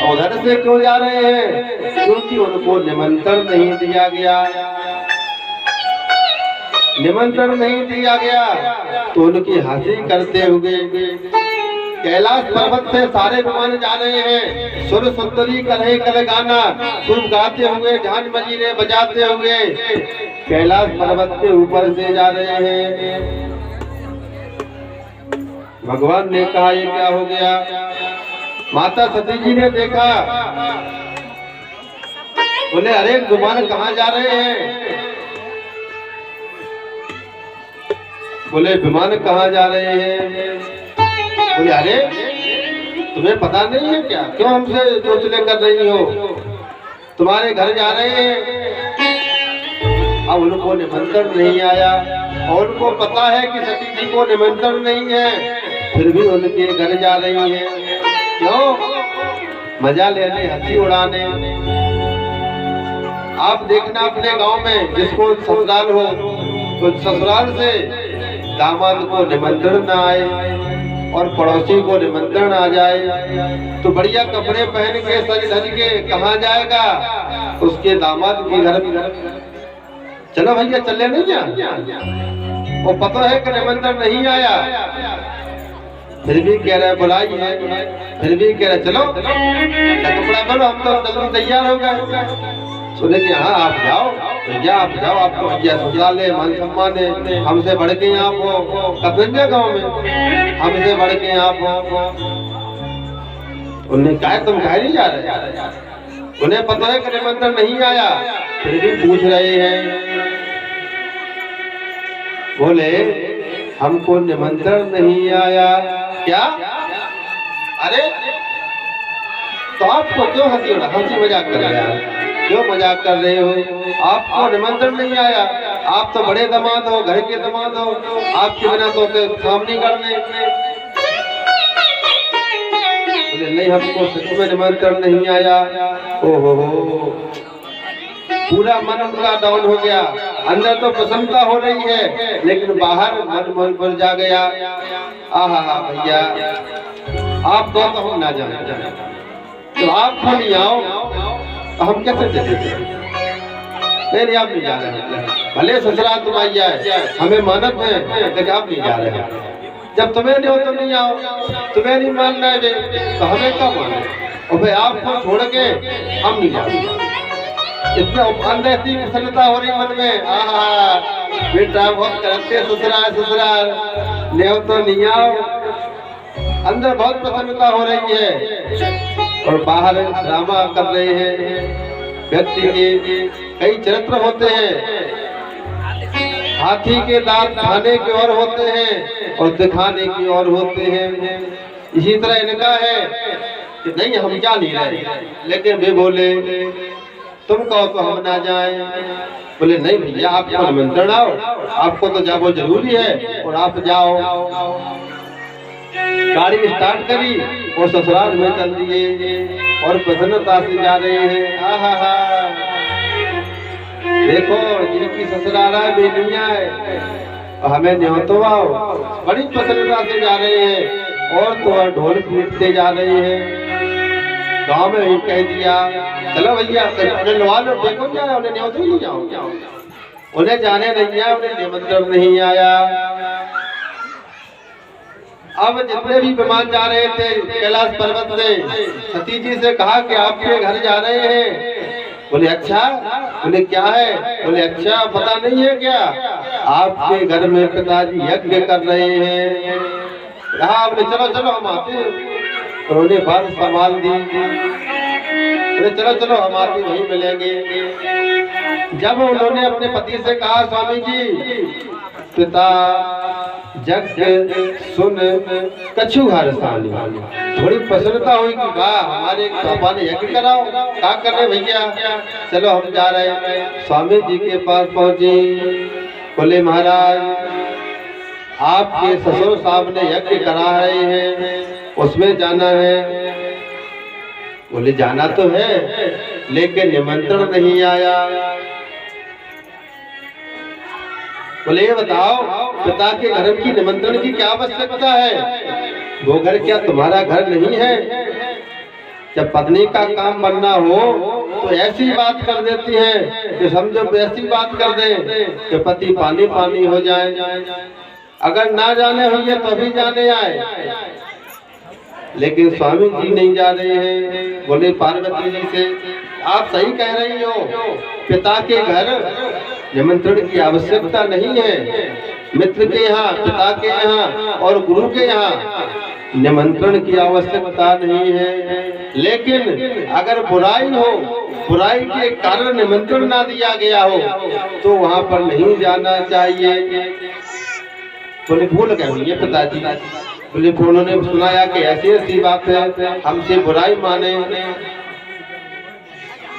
उधर से क्यों जा रहे हैं? क्योंकि उनको निमंत्रण नहीं दिया गया। निमंत्रण नहीं दिया गया तो उनकी हंसी करते हुए कैलाश पर्वत से सारे विमान जा रहे हैं। सुर सुंदरी करही कल गाना, सुर गाते हुए, ध्यान मजीरे बजाते हुए कैलाश पर्वत के ऊपर से जा रहे हैं। भगवान ने कहा, ये क्या हो गया? माता सती जी ने देखा, बोले अरे विमान कहाँ जा रहे हैं? बोले विमान कहाँ जा रहे हैं? बोले अरे तुम्हें पता नहीं है क्या? क्यों हमसे चोचले कर रही हो? तुम्हारे घर जा रहे हैं। अब उनको निमंत्रण नहीं आया, और उनको पता है कि सती जी को निमंत्रण नहीं है, फिर भी उनके घर जा रही है। क्यों? मजा लेने, हंसी उड़ाने। आप देखना अपने गांव में जिसको ससुराल हो, तो ससुराल से दामाद को निमंत्रण न आए और पड़ोसी को निमंत्रण आ जाए, तो बढ़िया कपड़े पहन के सज धज के कहाँ जाएगा? उसके दामाद के घर। चलो भैया चले नहीं क्या? वो पता है कि निमंत्रण नहीं आया, फिर भी कह रहे बुलाइए, फिर भी कह रहे चलो कपड़ा पहनो, हम तो जल्दी तैयार हो गए। सुने कि हाँ आप जाओ भैया, आप जाओ, आपको भैया ससुराल है, मान सम्मान है, हमसे बढ़ के आप हो। कतंजा गाँव में हमसे बढ़ के आप हो। उन्हें कहा तुम कह नहीं जा रहे? उन्हें पता है कि निमंत्रण नहीं आया, फिर भी पूछ रहे हैं। बोले हमको निमंत्रण नहीं आया। क्या? अरे तो आपको क्यों हंसी मजाक कर रहे हैं? क्यों मजाक कर रहे हो? आपको निमंत्रण नहीं आया, आप तो बड़े दामाद हो, घर के दामाद हो, आपके बिना तो काम नहीं करने। बोले नहीं, हमको सच में निमंत्रण नहीं आया। ओहो, पूरा मन उनका डाउन हो गया। अंदर तो प्रसन्नता हो रही है, लेकिन बाहर मन पर जा गया। आहा भैया, आप तो हम ना जाने, तो आप नहीं आओ तो हम कैसे चले? नहीं, आप नहीं जा रहे, भले ससुराल तुम आई जाए, हमें मानत है, लेकिन आप नहीं जा रहे। जब तुम्हें नहीं हो तो नहीं आओ, तुम्हें नहीं मानना है तो हमें क्या माने? और भाई आपको छोड़ के हम नहीं जा रहे। इतना अंदर इतनी प्रसन्नता हो रही मन में, आहा बेटा बहुत करते ससुराल ले तो नहीं आओ। अंदर बहुत प्रसन्नता हो रही है और बाहर ड्रामा कर रहे हैं। व्यक्ति के कई चरित्र होते हैं, हाथी के दांत खाने के और होते हैं और दिखाने की और होते हैं। इसी तरह इनका है कि नहीं हम जा नहीं रहे, लेकिन वे बोले तुम कहो तो हम ना जाएं। बोले नहीं भैया, आपको निमंत्रण आओ, आपको तो जाओ जरूरी है और आप जाओ। गाड़ी स्टार्ट करी और ससुराल में चल दिए और प्रसन्नता से जा रहे हैं। आहा, देखो जिनकी ससुराल है वे नहीं आए, हमें न्योतो आओ। बड़ी प्रसन्नता से जा रहे हैं और तो ढोल पीटते जा रहे हैं। गांव में ही कह दिया चलो भैया लवा लो, देखो क्या उन्हें न्योतो ही नहीं जाओ, उन्हें जाने नहीं आया, उन्हें निमंत्रण नहीं आया। अब जितने भी विमान जा रहे थे कैलाश पर्वत से, सती जी से कहा कि आपके घर जा रहे हैं। बोले अच्छा, बोले क्या है? बोले अच्छा पता नहीं है क्या, आपके घर में पिताजी यज्ञ कर रहे हैं। कहा बोले चलो चलो हम आते हैं। उन्होंने बात संभाल दी, बोले चलो चलो हम आते वहीं मिलेंगे। जब उन्होंने अपने पति से कहा स्वामी जी पिता जग सुन कछु घर सानी, थोड़ी प्रसन्नता हुई कि वाह हमारे पापा ने यज्ञ कराओ। क्या कर रहे भैया? चलो हम जा रहे हैं। स्वामी जी के पास पहुंचे, बोले महाराज आपके ससुर साहब ने यज्ञ करा रहे हैं, उसमें जाना है। बोले जाना तो है, लेकिन निमंत्रण नहीं आया। बोले ये बताओ पिता के घर की निमंत्रण की क्या आवश्यकता है? वो घर क्या तुम्हारा घर नहीं है? जब पत्नी का काम बनना हो तो ऐसी बात कर देती है कि समझो ऐसी बात कर दे कि पति पानी पानी हो जाए। अगर ना जाने हुई तो भी जाने आए, लेकिन स्वामी जी नहीं जा रहे हैं। बोले पार्वती जी से आप सही कह रही हो, पिता के घर निमंत्रण की आवश्यकता नहीं है। मित्र के यहाँ, पिता के यहाँ और गुरु के यहाँ निमंत्रण की आवश्यकता नहीं है। लेकिन अगर बुराई हो, बुराई के कारण निमंत्रण ना दिया गया हो तो वहाँ पर नहीं जाना चाहिए। बोले भूल गए हुई है पिताजी। बोले उन्होंने सुनाया कि ऐसी ऐसी बात है, हमसे बुराई माने।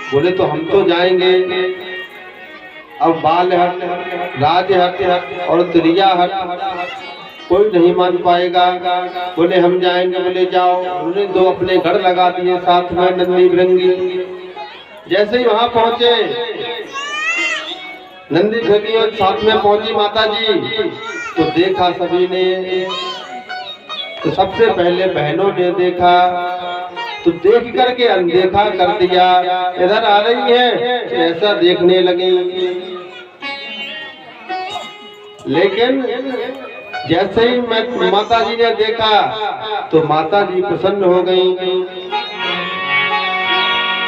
बोले तो हम तो जाएंगे। अब बाल हट, राज हट और त्रिया हट कोई नहीं मान पाएगा। बोले हम जाएंगे। बोले जाओ। उन्होंने दो अपने घर लगा दिए साथ में नंदी भृंगी। जैसे ही वहां पहुंचे नंदी भृंगी और साथ में पहुंची माता जी, तो देखा सभी ने, तो सबसे पहले बहनों ने देखा, तो देख करके अनदेखा कर दिया। इधर आ रही है ऐसा देखने लगी। लेकिन जैसे ही मैं माता जी ने देखा तो माता जी प्रसन्न हो गई।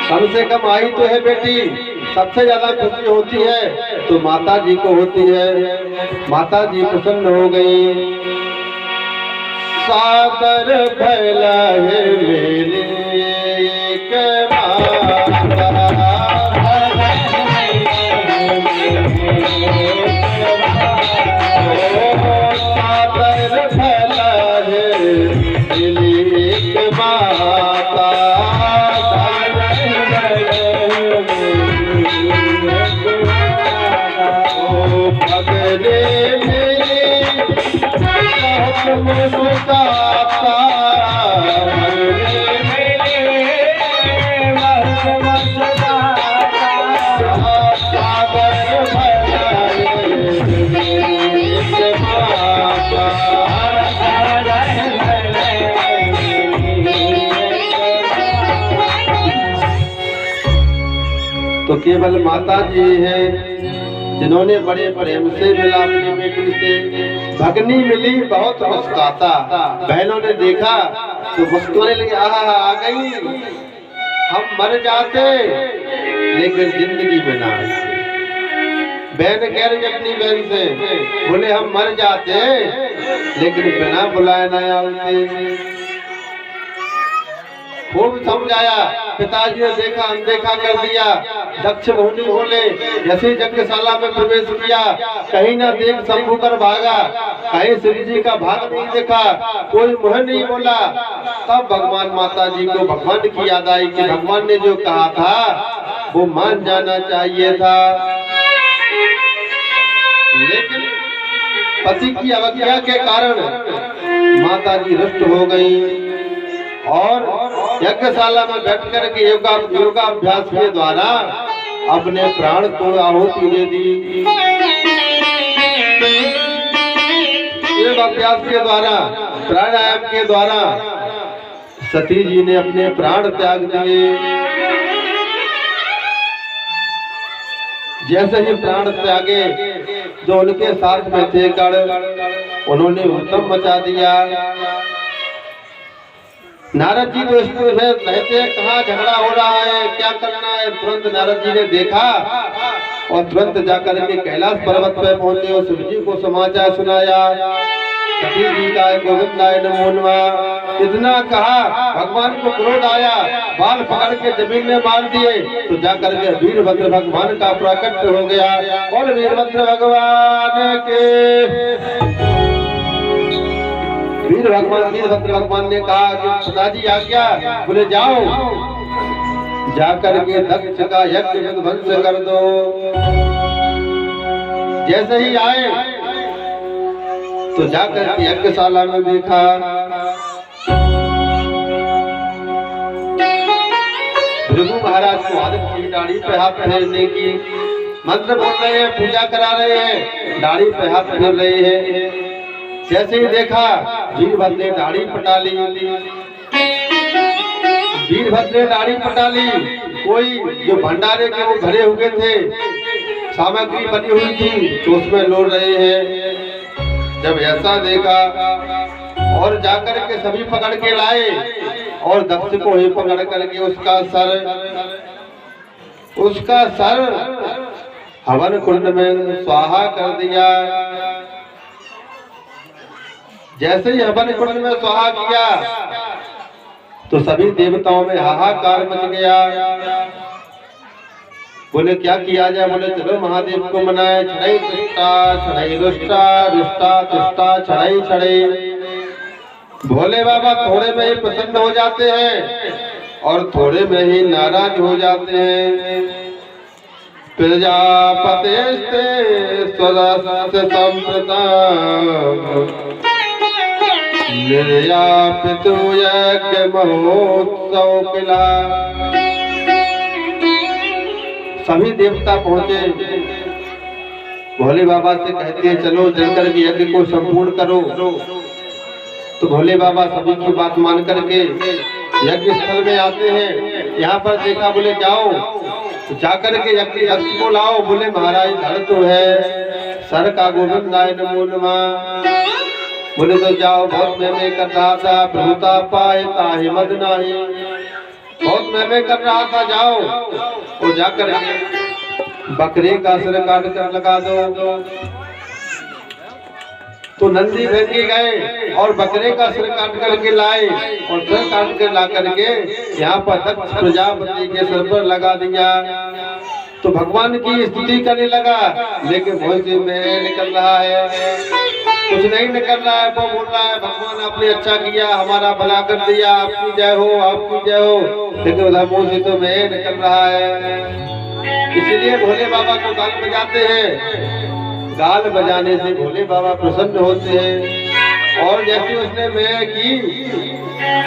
कम से कम आई तो है बेटी। सबसे ज्यादा खुशी होती है तो माता जी को होती है। माता जी प्रसन्न हो गई। सादर भला है मेरे मुस्काता केवल माता जी हैं जिन्होंने बड़े प्रेम से मिला अपनी बेटी से। भगनी मिली बहुत मुस्काता, बहनों ने देखा तो मुस्कुराने लगे, आ गई, हम मर जाते लेकिन जिंदगी में ना आते। बहन कह रही अपनी बहन से, बोले हम मर जाते लेकिन बिना बुलाए ना आते। खूब समझाया, पिताजी ने देखा अनदेखा कर दिया। दक्ष मुनि बोले, जैसे यज्ञशाला में प्रवेश किया, कहीं ना देख शंभु कर भागा, कहीं शिव जी का भाग नहीं देखा, कोई मुँह नहीं बोला। तब भगवान माता जी को भगवान की याद आई कि भगवान ने जो कहा था वो मान जाना चाहिए था। लेकिन पति की अवज्ञा के कारण माता जी रुष्ट हो गई और यज्ञशाला में बैठ कर के योगाभ्यास के द्वारा अपने प्राण को आहुति दे दी। योगाभ्यास के द्वारा, प्राणायाम के द्वारा सती जी ने अपने प्राण त्याग दिए। जैसे ही प्राण त्यागे, जो उनके साथ में थे गण, उन्होंने उत्तम मचा दिया। नारद जी तो इसमें रहते, कहाँ झगड़ा हो रहा है, क्या करना है। तुरंत नारद जी ने देखा और तुरंत जाकर के कैलाश पर्वत पर पहुंचे और शिव जी को समाचार सुनाया। सती जी का गोविंदाय नमो नमः इतना कहा, भगवान को क्रोध आया, बाल पकड़ के जमीन में मार दिए। तो जाकर के वीरभद्र भगवान का प्रकट हो गया और वीरभद्र भगवान के वीरभद्र भगवान ने कहा कि पिताजी आज्ञा, बोले जाओ, जाकर के दक्ष का यज्ञ विध्वंस कर दो। जैसे ही आए तो जाकर के यज्ञशाला में देखा, भृगु महाराज को आदत की दाढ़ी पे हाथ फेरने की, मंत्र बोल रहे हैं, पूजा करा रहे हैं, दाढ़ी पे हाथ फेर रहे हैं। जैसे ही देखा वीरभद्र ने दाढ़ी पटा ली। वीरभद्र ने दाढ़ी पटा ली। कोई जो भंडारे के वो भरे हुए थे, सामग्री बनी हुई थी, तो उसमें लोड़ रहे हैं। जब ऐसा देखा और जाकर के सभी पकड़ के लाए और दक्ष को ही पकड़ करके उसका सर हवन कुंड में स्वाहा कर दिया। जैसे ही हवन कुंड में स्वाहा किया तो सभी देवताओं में हाहाकार मच गया। बोले क्या किया जाए, बोले चलो महादेव को मनाए। छड़ई तुष्टा छड़ई रुष्टा रुष्टा तुष्टा छड़ई छड़ई। भोले बाबा थोड़े में ही प्रसन्न हो जाते हैं और थोड़े में ही नाराज हो जाते हैं। प्रजापते स्वरस्य संप्रता निर्यापितु यज्ञ महोत्सव किला। सभी देवता पहुंचे, भोले बाबा से कहते हैं चलो जलकर के यज्ञ को संपूर्ण करो। तो भोले बाबा सभी की बात मान करके यज्ञ स्थल में आते हैं। यहाँ पर देखा, बोले जाओ, जाकर के यज्ञ को लाओ। बोले महाराज धड़ तो है, सर का गोविंदाय नमो नमः। बोले तो जाओ, बहुत मैं कर रहा था, प्रभुता पाए ताहि मद नाही। बहुत मैं कर रहा था, जाओ और जाकर बकरे का सिर काट कर लगा दो। तो नंदी फेंके गए और बकरे का सिर काट करके लाए और सिर काट कर ला करके यहाँ पर दक्ष प्रजापति के सिर पर लगा दिया। तो भगवान की स्तुति करने लगा, लेकिन मुंह से में निकल रहा है, कुछ नहीं निकल रहा है। वो बोल रहा है भगवान आपने अच्छा किया, हमारा भला कर दिया, आपकी जय हो, आपकी जय हो, लेकिन उधर मुंह से तो में निकल रहा है। इसीलिए भोले बाबा को गाल बजाते हैं। गाल बजाने से भोले बाबा प्रसन्न होते हैं। और जैसे उसने मैं की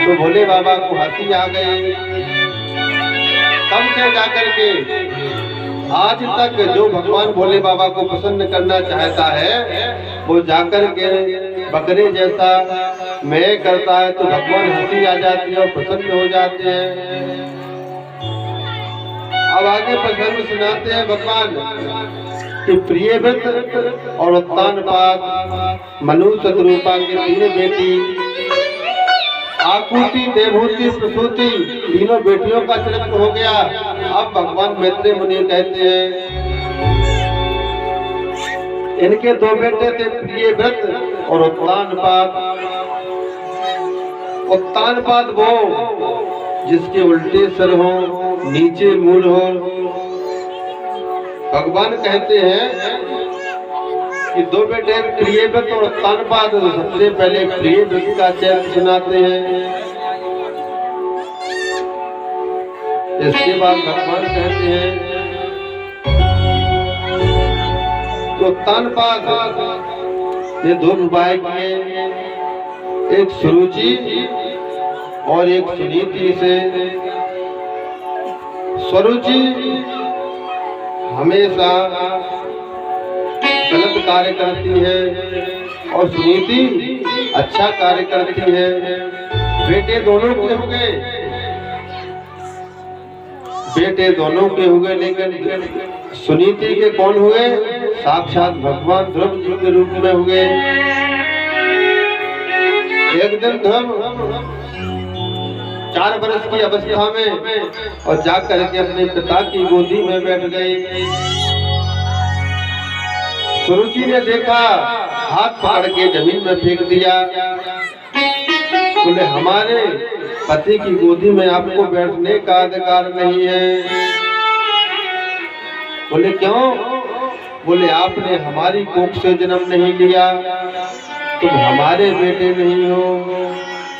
तो भोले बाबा को हंसी आ गई। तब से जाकर के आज तक जो भगवान भोले बाबा को प्रसन्न करना चाहता है, वो जाकर के बकरे जैसा मैं करता है तो भगवान हंसी आ जाती है और प्रसन्न हो जाते हैं। अब आगे प्रसंग सुनाते हैं भगवान कि प्रियव्रत और उत्तानपाद मनु शतरूपा के तीन बेटी आकुति देवहूति प्रसूति तीनों बेटियों का चरित्र हो गया। अब भगवान मैत्रेय मुनि कहते हैं इनके दो बेटे थे प्रियव्रत और उत्तानपाद। उत्तानपाद वो जिसके उल्टे सर हो नीचे मूल हो। भगवान कहते हैं कि दो बेटे प्रियव्रत और उत्तानपाद। सबसे पहले प्रियव्रत का चरित्र सुनाते हैं। इसके बाद भगवान कहते हैं कि उत्तानपाद ने दो विवाह किए, एक सुरुचि और एक सुनीति से। सुरुचि हमेशा गलत कार्य करती है और सुनीति अच्छा कार्य करती है। बेटे दोनों के हो गए, बेटे दोनों के हो गए, लेकिन सुनीति के कौन हुए? साक्षात भगवान ध्रुव जी के रूप में हुए। एक दिन ध्रुव 4 वर्ष की अवस्था में और जाकर के अपने पिता की गोदी में बैठ गए। सुरुचि ने देखा, हाथ पकड़ के जमीन में फेंक दिया। बोले हमारे पति की गोदी में आपको बैठने का अधिकार नहीं है। बोले क्यों? बोले आपने हमारी कोख से जन्म नहीं लिया, तुम हमारे बेटे नहीं हो।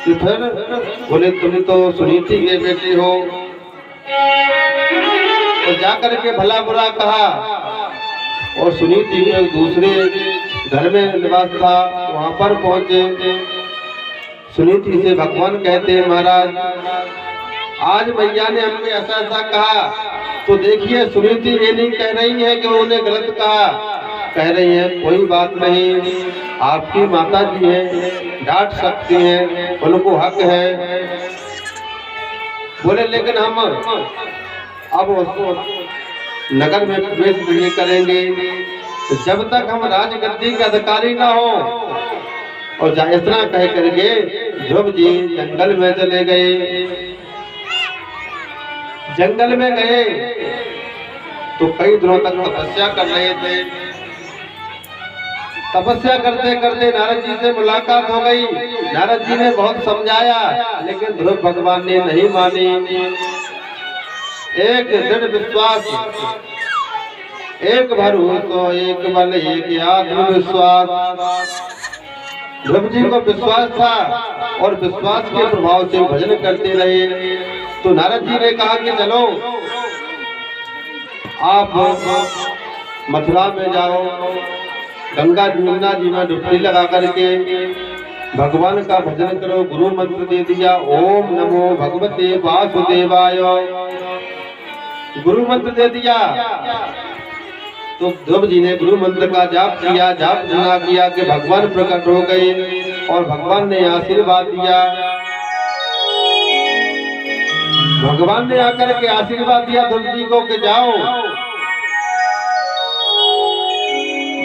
तो फिर बोले तुम तो सुनीति के बेटे हो। तो जाकर के भला बुरा कहा और सुनीति के दूसरे घर में निवास था, वहां पर पहुंचे। सुनीति से भगवान कहते हैं महाराज आज भैया ने हमने ऐसा ऐसा कहा। तो देखिए सुनीति ये नहीं कह रही है कि उन्होंने गलत कहा, कह रही है कोई बात नहीं, आपकी माता जी है, डांट सकती हैं, उनको हक है। बोले लेकिन हम अब उसको नगर में प्रवेश नहीं करेंगे जब तक हम राजगद्दी के अधिकारी ना हो। और इतना कह करके ध्रुव जी जंगल में चले गए। जंगल में गए तो कई दिनों तक तपस्या कर रहे थे। तपस्या करते करते नारद जी से मुलाकात हो गई। नारद जी ने बहुत समझाया लेकिन ध्रुव भगवान ने नहीं मानी। एक दृढ़ विश्वास, एक भरोसा, एक बल, एक आत्मविश्वास। ध्रुव जी को विश्वास था और विश्वास के प्रभाव से भजन करते रहे। तो नारद जी ने कहा कि चलो आप मथुरा में जाओ, गंगा यमुना जी में डुबकी लगा करके भगवान का भजन करो। गुरु मंत्र दे दिया, ओम नमो भगवते वासुदेवाय, गुरु मंत्र दे दिया। तो ध्रुव जी ने गुरु मंत्र का जाप किया, जाप सुना किया कि भगवान प्रकट हो गए और भगवान ने आशीर्वाद दिया। भगवान ने आकर के आशीर्वाद दिया ध्रुव जी को कि जाओ।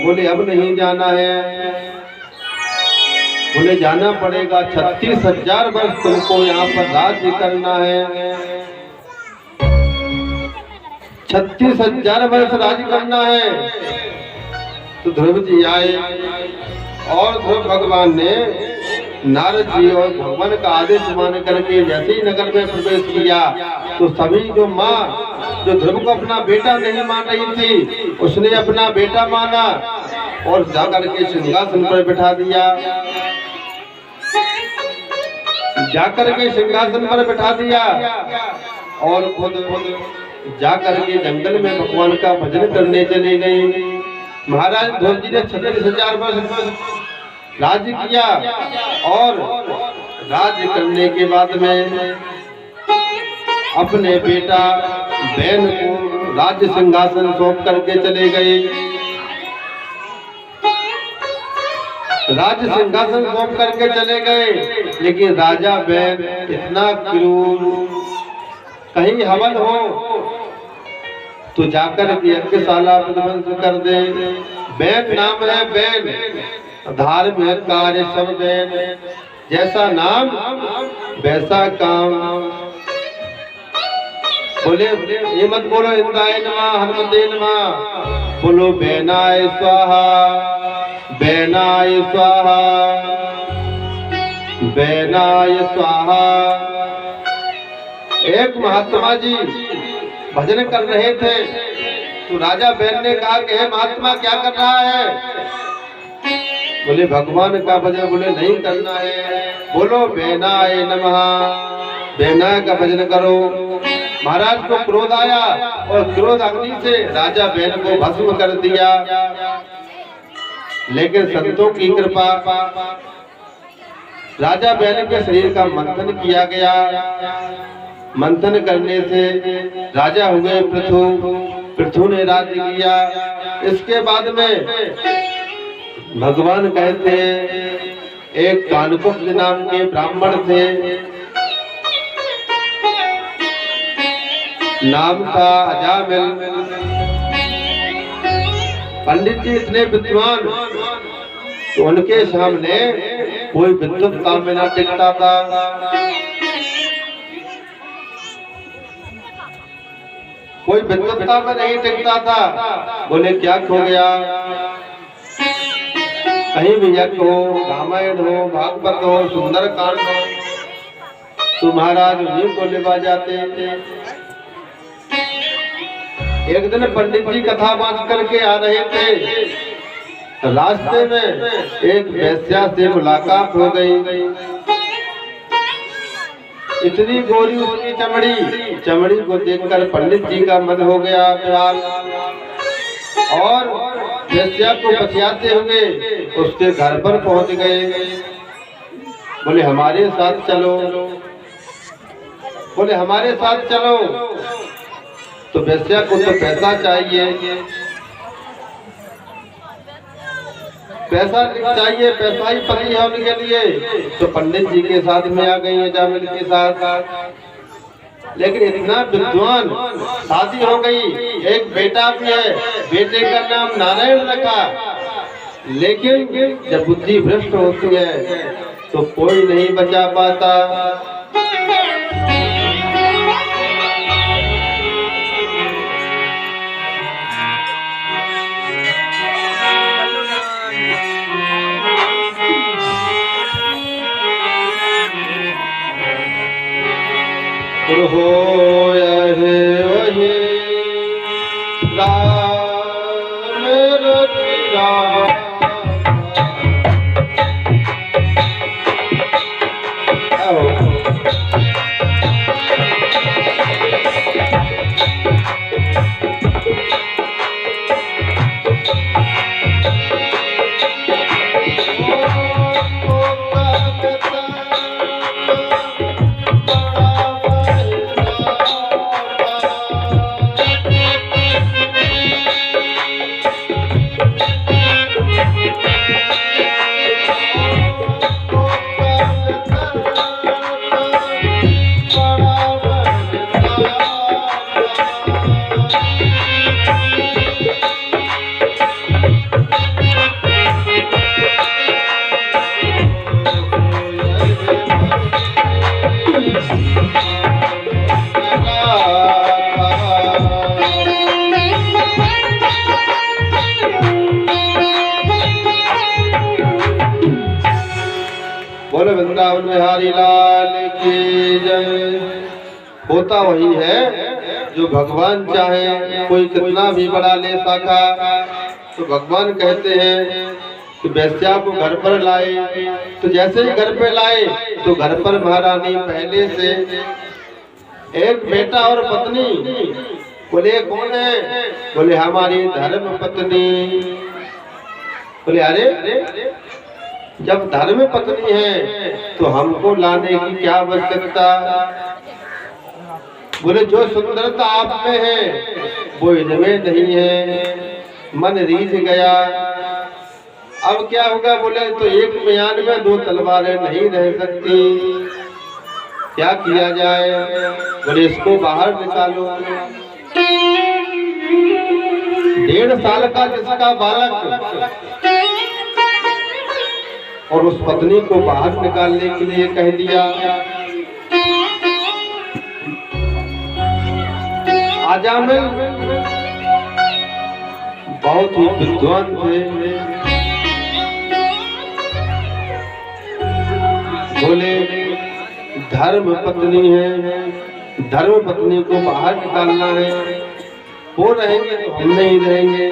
बोले अब नहीं जाना है। बोले जाना पड़ेगा, 36,000 वर्ष तुमको यहाँ पर राज्य करना है। 36,000 वर्ष राज करना है। तो ध्रुव जी आए और ध्रुव भगवान ने नारद जी और भगवान का आदेश मान करके जैसे ही नगर में प्रवेश किया तो सभी जो माँ जो ध्रुव को अपना बेटा नहीं मान रही थी, उसने अपना बेटा माना और जाकर के सिंहासन पर बिठा दिया। जाकर के सिंहासन पर बिठा दिया और खुद जाकर के जंगल में भगवान का भजन करने चले गए। महाराज ध्रुव जी ने 36,000 वर्ष राज्य किया और राज्य करने के बाद में अपने बेटा बहन को राज्य सिंहासन सौंप करके चले गए। राज्य सिंहासन सौंप करके चले गए, लेकिन राजा बहन इतना क्रूर, कहीं हवन हो तो जाकर के यज्ञशाला विध्वंस कर दे। बैन नाम है बैन, धार्मिक कार्य सब बैन, जैसा नाम वैसा काम। बोले ये मत बोलो इंद्राय नमः हनुमते नमः, बोलो बैनाय स्वाहा, बैनाय स्वाहा, बैनाय स्वाहा। एक महात्मा जी भजन कर रहे थे तो राजा बैन ने कहा कि हे महात्मा क्या कर रहा है? बोले भगवान का भजन। बोले नहीं करना है, बोलो बैनाय नमः, बैनाय का भजन करो। महाराज को क्रोध आया और क्रोध अग्नि से राजा बैन को भस्म कर दिया। लेकिन संतों की कृपा, राजा बैन के शरीर का मंथन किया गया। मंथन करने से राजा हुए पृथु, पृथु ने राज्य किया। इसके बाद में भगवान कहते हैं एक कानकुब्ज नाम के ब्राह्मण थे, नाम था अजामिल। पंडित जी इतने विद्वान, तो उनके सामने कोई विद्वत काम में न टिकता था। कोई विद्वत्ता में नहीं टिकता था। बोले क्या खो गया? कहीं भी यज्ञ हो, रामायण हो, भागवत हो, सुंदर कांड हो, तो महाराज उन्हीं को लेवा जाते थे। एक दिन पंडित जी कथा बांध करके आ रहे थे, रास्ते में एक वेश्या से मुलाकात हो गई। इतनी गोरी उसकी चमड़ी, चमड़ी को देखकर पंडित जी का मन हो गया प्यार, और वेश्या को बचाते हुए उसके घर पर पहुंच गए। बोले हमारे साथ चलो, बोले हमारे साथ चलो। तो वेश्या को तो पैसा चाहिए, पैसा चाहिए, पैसा ही पति है उनके लिए। तो पंडित जी के साथ में आ गई है, जामिल के साथ। लेकिन इतना विद्वान, शादी हो गई, एक बेटा भी है, बेटे का नाम नारायण रखा। लेकिन जब बुद्धि भ्रष्ट होती है तो कोई नहीं बचा पाता। हो वही राम रचिया, बोले वृंदावन बिहारी लाल की जय। होता वही है जो भगवान चाहे। कोई कितना भी बड़ा ले शाखा, तो भगवान कहते हैं कि वेश्या को घर पर लाए। तो जैसे ही घर पे लाए तो घर पर महारानी पहले से एक बेटा और पत्नी। बोले कौन है? बोले हमारी धर्म पत्नी। बोले अरे जब धर्म पत्नी है तो हमको लाने की क्या आवश्यकता? बोले जो सुंदरता आप में है वो इनमें नहीं है, मन रीझ गया। अब क्या होगा? बोले तो एक म्यान में दो तलवारें नहीं रह सकती, क्या किया जाए? बोले इसको बाहर निकालो। 1.5 साल का जिसका बालक और उस पत्नी को बाहर निकालने के लिए कह दिया। अजामिल बहुत ही विद्वान थे, बोले धर्म पत्नी है, धर्म पत्नी को बाहर निकालना है, वो रहेंगे तो हम नहीं रहेंगे।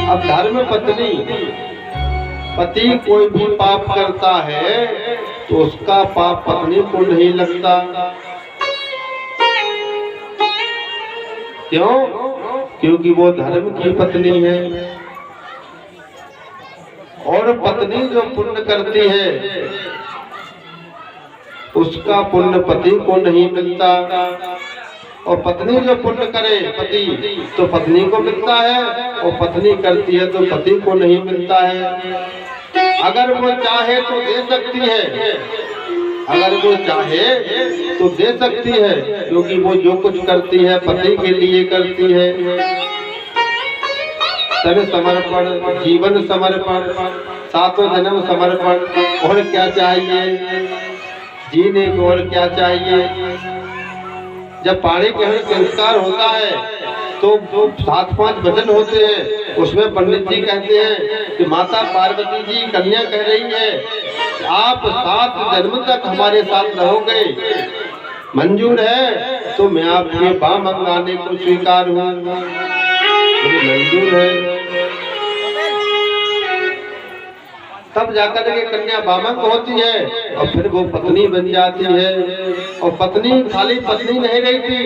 अब धर्म पत्नी, पति कोई भी पाप करता है तो उसका पाप पत्नी को नहीं लगता। क्यों? क्योंकि वो धर्म की पत्नी है। और पत्नी जो पुण्य करती है उसका पुण्य पति को नहीं मिलता, और पत्नी जो पुण्य करे पति तो पत्नी को मिलता है, और पत्नी करती है तो पति को नहीं मिलता है। अगर वो चाहे तो दे सकती है, अगर वो चाहे तो दे सकती है, क्योंकि वो जो कुछ करती है पति के लिए करती है। तन समर्पण, जीवन समर्पण, सातों जन्म समर्पण, और क्या चाहिए जीने को, और क्या चाहिए। जब पाणी ग्रहण संस्कार होता है तो जो 7-5 वचन होते हैं उसमें पंडित जी कहते हैं कि माता पार्वती जी कन्या कह रही है आप 7 जन्म तक हमारे साथ रहोगे, मंजूर है तो मैं आपके बाम अंगाने को स्वीकार हूँ। मंजूर है। तब जाकर के कन्या बामंग होती है और फिर वो पत्नी बन जाती है। और पत्नी खाली पत्नी नहीं रही थी,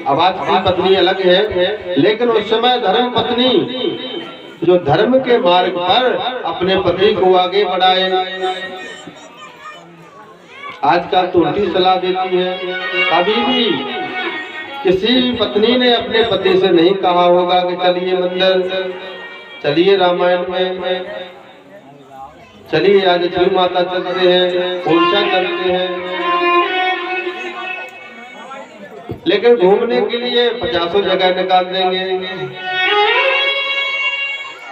अब आज की पत्नी अलग है, लेकिन उस समय धर्म पत्नी जो धर्म के मार्ग पर अपने पति को आगे बढ़ाए। आजकल तो उल्टी सलाह देती है। कभी भी किसी पत्नी ने अपने पति से नहीं कहा होगा कि चलिए मंदिर, चलिए रामायण में, चलिए आज लक्ष्मी माता चलते हैं, उल्टा चलते हैं। लेकिन घूमने के लिए 50 जगह निकाल देंगे।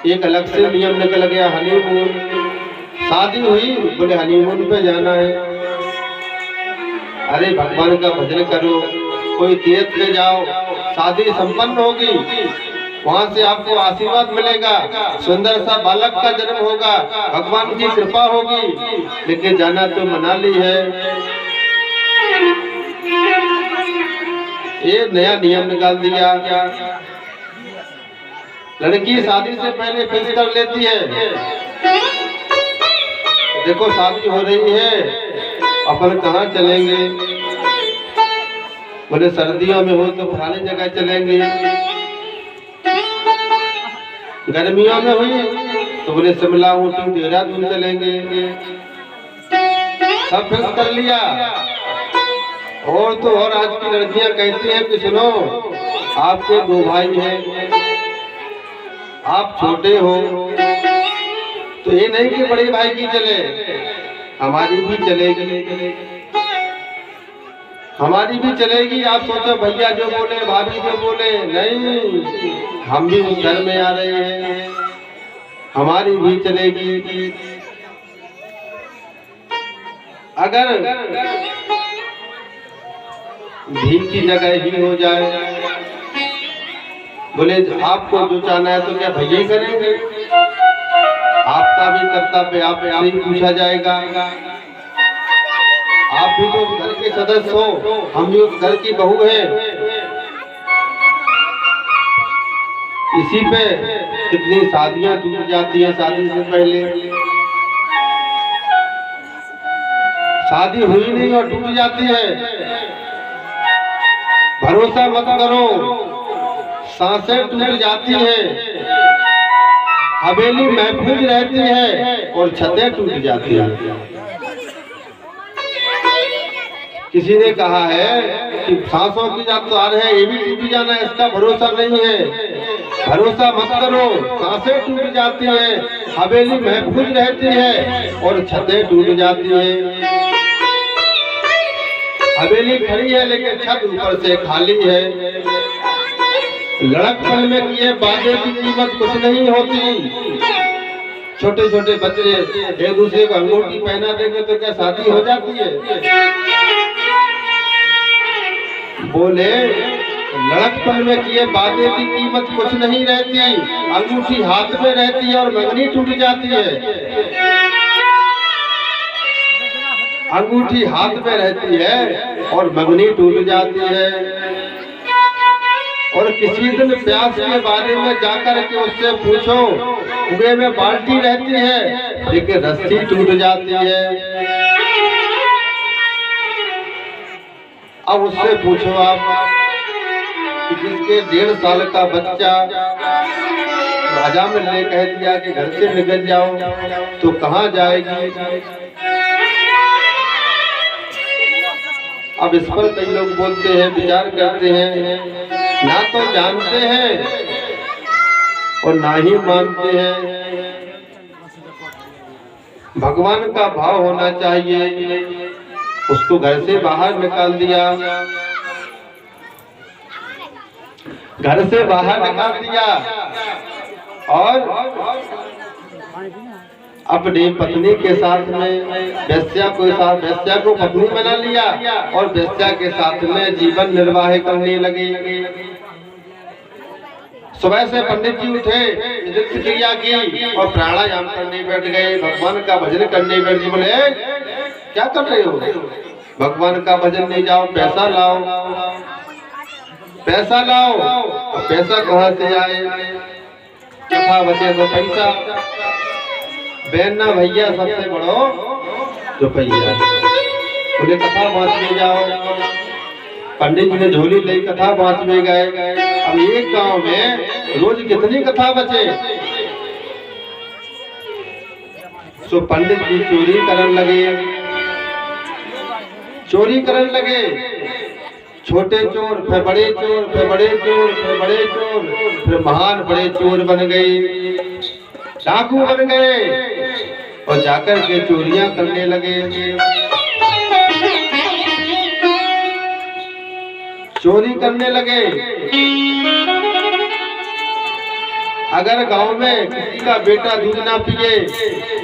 एक अलग से नियम निकल गया हनीमून, शादी हुई बोले हनीमून पे जाना है। अरे भगवान का भजन करो, कोई तीर्थ पे जाओ, शादी संपन्न होगी, वहां से आपको आशीर्वाद मिलेगा, सुंदर सा बालक का जन्म होगा, भगवान की कृपा होगी। लेकिन जाना तो मनाली है। ये नया नियम निकाल दिया। लड़की शादी से पहले फिक्स कर लेती है, देखो शादी हो रही है, अपन कहाँ चलेंगे। बोले सर्दियों में हो तो फलानी जगह चलेंगे, गर्मियों में हुई तो बोले शिमला ऊटी देहरादून चलेंगे। सब फिक्स कर लिया। और तो और आज की लड़कियां कहती हैं कि सुनो आपके 2 भाई हैं, आप छोटे हो, तो ये नहीं कि बड़े भाई की चले, हमारी भी चलेगी, हमारी भी चलेगी। आप सोचो भैया जो बोले, भाभी जो बोले, नहीं, हम भी उस घर में आ रहे हैं, हमारी भी चलेगी। अगर भी की जगह ही हो जाए, बोले आपको जो चाहना है तो क्या भैया ही करेंगे, आपका भी कर्तव्य आपसे ही पूछा जाएगा। आप भी तो उस घर के सदस्य हो, हम भी उस घर की बहू हैं। इसी पे कितनी शादियां टूट जाती हैं शादी से पहले। शादी हुई नहीं और टूट जाती है। भरोसा मत करो, सांसें टूट जाती हैं, हवेली महफूज रहती है और छतें टूट जाती हैं। किसी ने कहा है कि सांसों की जात तो आ रहे हैं, ये भी टूट जाना है, इसका भरोसा नहीं है। भरोसा मत करो, सांसें टूट जाती हैं, हवेली महफूज रहती है और छतें टूट जाती हैं। हवेली खड़ी है लेकिन छत ऊपर से खाली है। लड़कपन में किए वादे की कीमत कुछ नहीं होती। छोटे छोटे बच्चे एक दूसरे को अंगूठी पहना देंगे तो क्या शादी हो जाती है? बोले लड़कपन में किए वादे की कीमत कुछ नहीं रहती, अंगूठी हाथ में रहती है और मंगनी टूट जाती है। अंगूठी हाथ में रहती है और मंगनी टूट जाती है। और किसी दिन प्यास के बारे में जाकर के उससे पूछो, कुएं में बाल्टी रहती है लेकिन रस्सी टूट जाती है। अब उससे पूछो आप कि जिसके 1.5 साल का बच्चा राजा में ले कह दिया कि घर से निकल जाओ तो कहाँ जाएगी? अब इस पर कई लोग बोलते हैं, विचार करते हैं, ना तो जानते हैं और ना ही मानते हैं। भगवान का भाव होना चाहिए। उसको घर से बाहर निकाल दिया, घर से बाहर निकाल दिया और अपनी पत्नी के साथ में वेश्या को पत्नी बना लिया और वेश्या के साथ में जीवन निर्वाह करने लगे। सुबह से पंडित जी उठे, नित्य क्रिया की और प्राणायाम करने बैठ गए, भगवान का भजन करने बैठ गए। बोले क्या कर रहे हो? भगवान का भजन नहीं, जाओ पैसा लाओ, पैसा लाओ। पैसा कहाँ से आए? कथा बचे तो पैसा। बहन ना भैया सबसे बड़ो रुपया। बोले कथा बांचने जाओ। पंडित जी ने झोली ले कथा बांचने गए। अब एक गांव में रोज कितनी कथा बचे? सो पंडित जी चोरी करने लगे, चोरी करने लगे। छोटे चोर, फिर बड़े चोर, फिर बड़े चोर, फिर बड़े चोर, फिर महान बड़े चोर बन गए, डाकू बन गए और जाकर के चोरियां करने लगे। चोरी करने लगे। अगर गांव में किसी का बेटा दूध ना पिए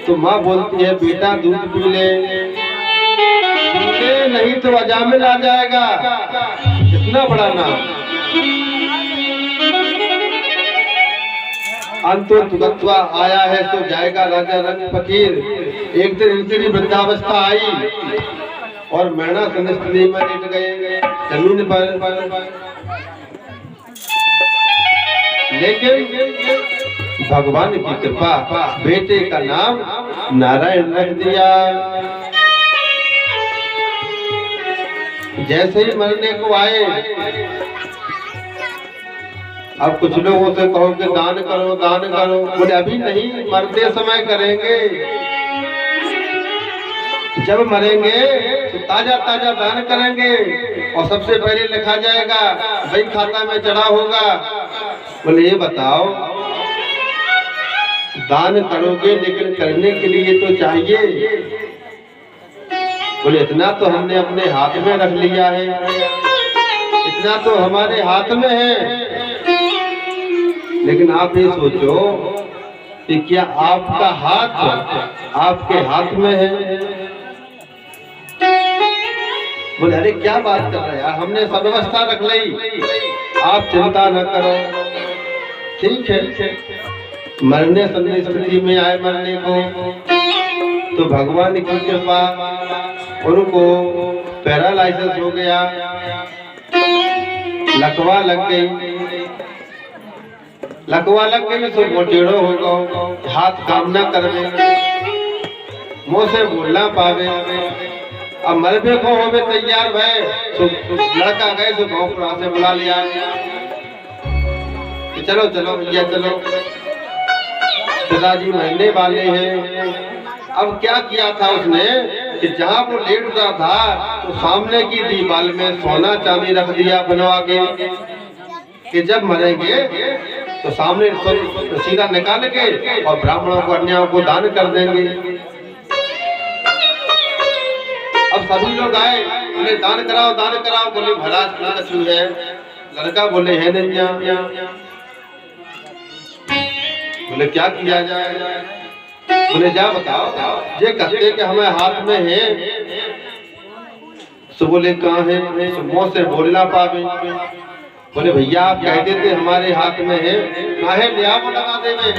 तो माँ बोलती है बेटा दूध पी ले, नहीं तो अजामिल आ जाएगा। कितना बड़ा नाम। अंतुत्वा आया है तो जाएगा राजा रंग फकीर। एक दिन इनकी वृद्धावस्था आई और मैना स्त्री में लेट गए जमीन पर। लेकिन भगवान की कृपा, बेटे का नाम नारायण रख दिया। जैसे ही मरने को आए, अब कुछ लोगों से कहो कि दान करो दान करो। बोले अभी नहीं, मरते समय करेंगे। जब मरेंगे तो ताजा ताजा दान करेंगे और सबसे पहले लिखा जाएगा, भाई खाता में चढ़ा होगा। बोले ये बताओ, दान करोगे लेकिन करने के लिए तो चाहिए। बोले इतना तो हमने अपने हाथ में रख लिया है, इतना तो हमारे हाथ में है। लेकिन आप ये सोचो कि क्या आपका हाथ आपके हाथ में है? बोले अरे क्या बात कर रहे यार, हमने सब व्यवस्था रख ली, आप चिंता न करो। ठीक है, मरने स्थिति में आए मरने को तो भगवान की कृपा, उनको पैरालाइसिस हो गया, लकवा लग गई। लकवा लग गई तो मोटेड़ो हो गो, हाथ काम न करवे, मुंह से बोलना पावे। अब मरबे को होवे तैयार भय तो लड़का गए तो गाँव से बुला लिया कि चलो चलो भैया चलो, पिताजी मरने वाले हैं। अब क्या किया था उसने कि जहाँ वो लेट रहा था तो सामने की दीवार में सोना चांदी रख दिया बनवा के कि जब मरेंगे तो सामने सीधा निकाल के और ब्राह्मणों को अन्यायों को दान कर देंगे। अब सभी लोग आए, बोले दान कराओ दान कराओ। बोले महाराज कछु है, लड़का बोले है नहीं यहाँ। बोले क्या किया जाए? बोले जा बताओ। ये कहते कि हमें हाथ में है। सो बोले कहाँ है? मुंह से बोलना पावे। बोले भैया आप कहते थे हमारे हाथ में है, कहाँ है? ले आओ लगा देवे।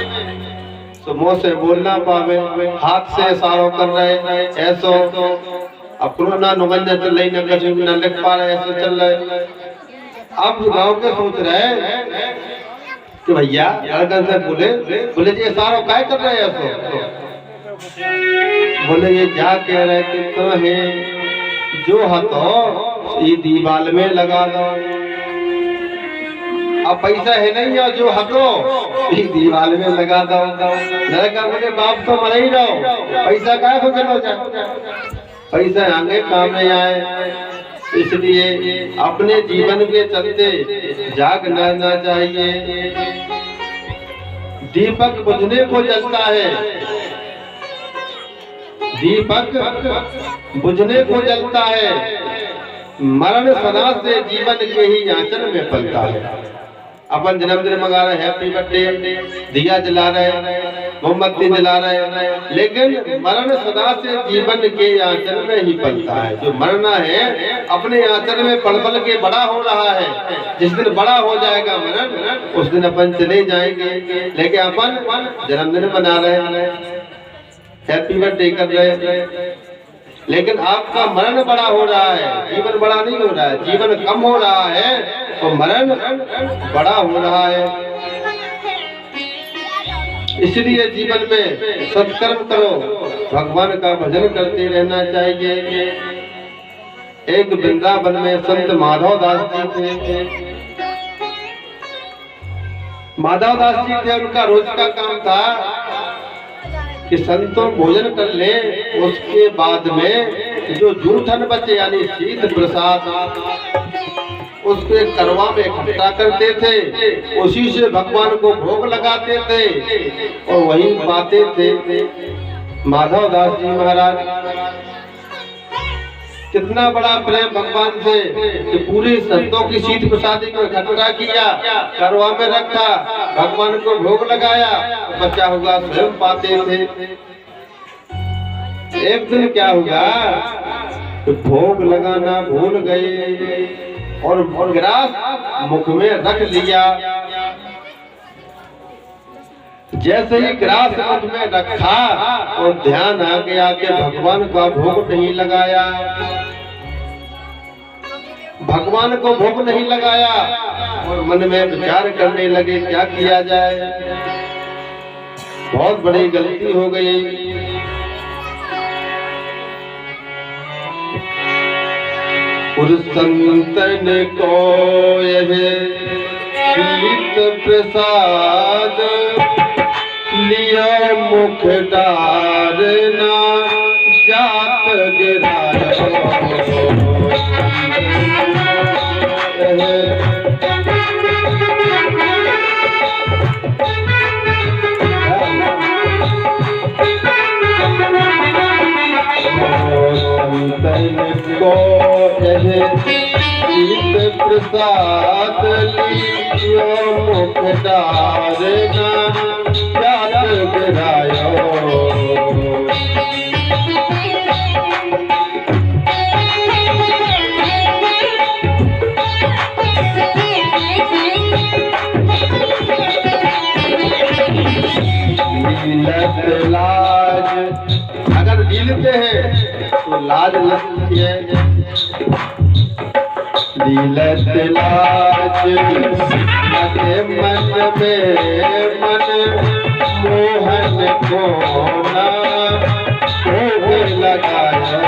तो मुंह से बोलना पावे, हाथ से इशारों कर रहे ऐसो। अब कोरोना नुगंजा चल रही, न कछु न लिख पा रहे, ऐसे चल रहे। अब गांव के सोच रहे कि भैया लड़कन से बोले जी इशारों काय कर रहे हैं ऐसो? बोले ये क्या कह रहे कितना है, जो हतो ये दीवाल में लगा दो। अब पैसा है नहीं और जो हतो ये दीवाल में लगा दो। लड़का बोले बाप तो मर ही रहो, पैसा काय को चलो जाए, पैसा आगे काम नहीं आए। इसलिए अपने जीवन के चलते जागना चाहिए। दीपक बुझने को जलता है, दीपक बुझने को जलता है, मरण सदा से जीवन के ही आंचल में पलता है। अपन जन्मदिन मना रहे, हैप्पी बर्थडे, दिया जला रहे, मोमबत्ती जला रहे, लेकिन मरण सदा से जीवन के आंचल में ही पलता है। जो मरना है अपने आंचल में पल पल के बड़ा हो रहा है। जिस दिन बड़ा हो जाएगा मरण, उस दिन अपन चले जाएंगे। लेकिन अपन जन्मदिन मना रहे, हैप्पी बर्थडे कर रहे, लेकिन आपका मरण बड़ा हो रहा है, जीवन बड़ा नहीं हो रहा है। जीवन कम हो रहा है तो मरण बड़ा हो रहा है। इसलिए जीवन में सत्कर्म करो, भगवान का भजन करते रहना चाहिए। एक वृंदावन में संत माधव दास जी थे। माधव दास जी थे, उनका रोज का काम था कि संतों भोजन कर ले, उसके बाद में जो जूठन बचे यानी शीत प्रसाद उसके करवा में इकट्ठा करते थे, उसी से भगवान को भोग लगाते थे और वही पाते थे। माधव दास जी महाराज कितना बड़ा प्रेम भगवान से कि पूरी संतों की शीत प्रसादी को इकट्ठा किया, करवा में रखा, भगवान को भोग लगाया, बचा हुआ स्वयं पाते थे। एक दिन क्या हुआ, तो भोग लगाना भूल गए और ग्रास मुख में रख लिया। जैसे ही ग्रास मुख में रखा और ध्यान आ गया कि भगवान का भोग नहीं लगाया, भगवान को भोग नहीं लगाया, और मन में विचार करने लगे क्या किया जाए, बहुत बड़ी गलती हो गई। उस संतन को यह शीत प्रसाद लिया मुख डारना जात गिराया। शीत प्रसाद लियो मुख डारना जात गिरायो। लाज अगर लीलते हैं तो लाज लगती है। लीलत लाज लगे मन में मन मोहन को ना भोग लगाया।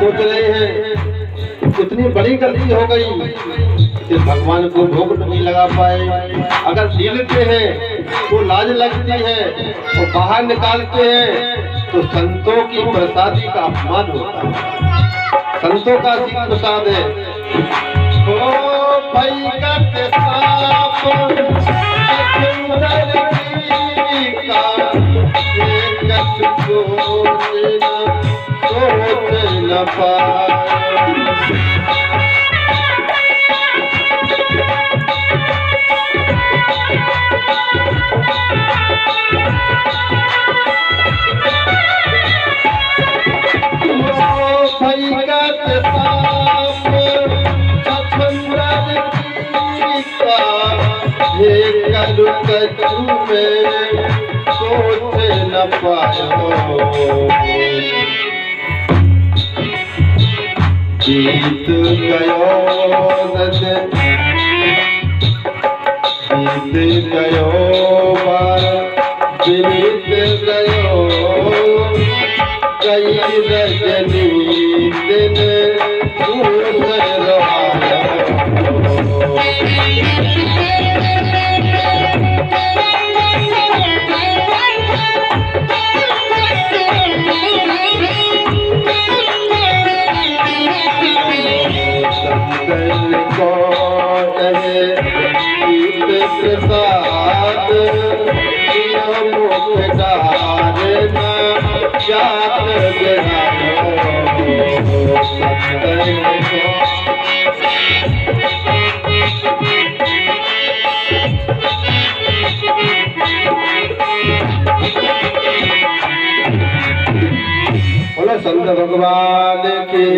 सोच रहे हैं कितनी बड़ी गलती हो गई कि भगवान को भोग नहीं लगा पाए। अगर सीलते हैं तो लाज लगती है और बाहर निकालते हैं तो संतों की प्रसादी का अपमान होता है। संतों का सील प्रसाद है। ओ भाई करते साफ न पाए। सोच न पायो जीत गयो जीत गयो जीत गयो कई रजनी दिन संत भगवान की।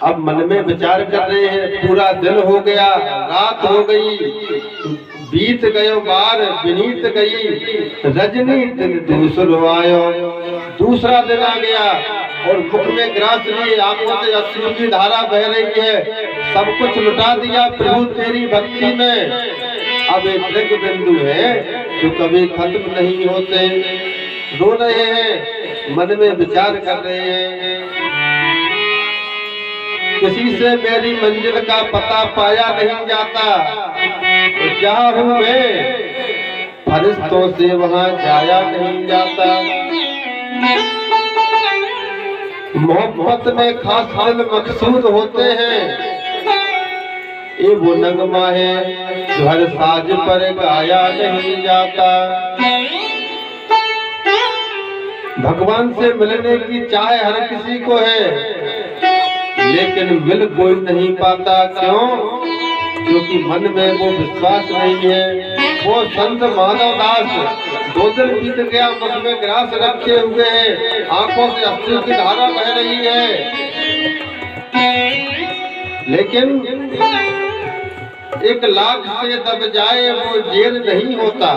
अब मन में विचार कर रहे हैं, पूरा दिन हो गया, रात हो गई, बीत गयो बार विनीत गई, रजनी दिन दूसरो आयो। दूसरा दिन आ गया और मुख में ग्रास लिए, आंखों से अश्रु की धारा बह रही है। सब कुछ लुटा दिया प्रभु तेरी भक्ति में। अब एक जग बिंदु है जो कभी खत्म नहीं होते। रो रहे हैं, मन में विचार कर रहे हैं, किसी से मेरी मंजिल का पता पाया नहीं जाता, तो क्या हूँ मैं, फरिश्तों से वहां जाया नहीं जाता। मोहब्बत में खास दिल मकसूद होते हैं, ये वो नगमा है जो हर साज पर गाया नहीं जाता। भगवान से मिलने की चाह हर किसी को है, लेकिन मिल कोई नहीं पाता। क्यों? क्योंकि मन में वो विश्वास नहीं है। वो संत माधव दास 2 दिन बीत गया, मुख में ग्रास रखे हुए हैं, आंखों से अश्रु की धारा बह रही है, लेकिन 1 लाख से दब जाए वो जेल नहीं होता।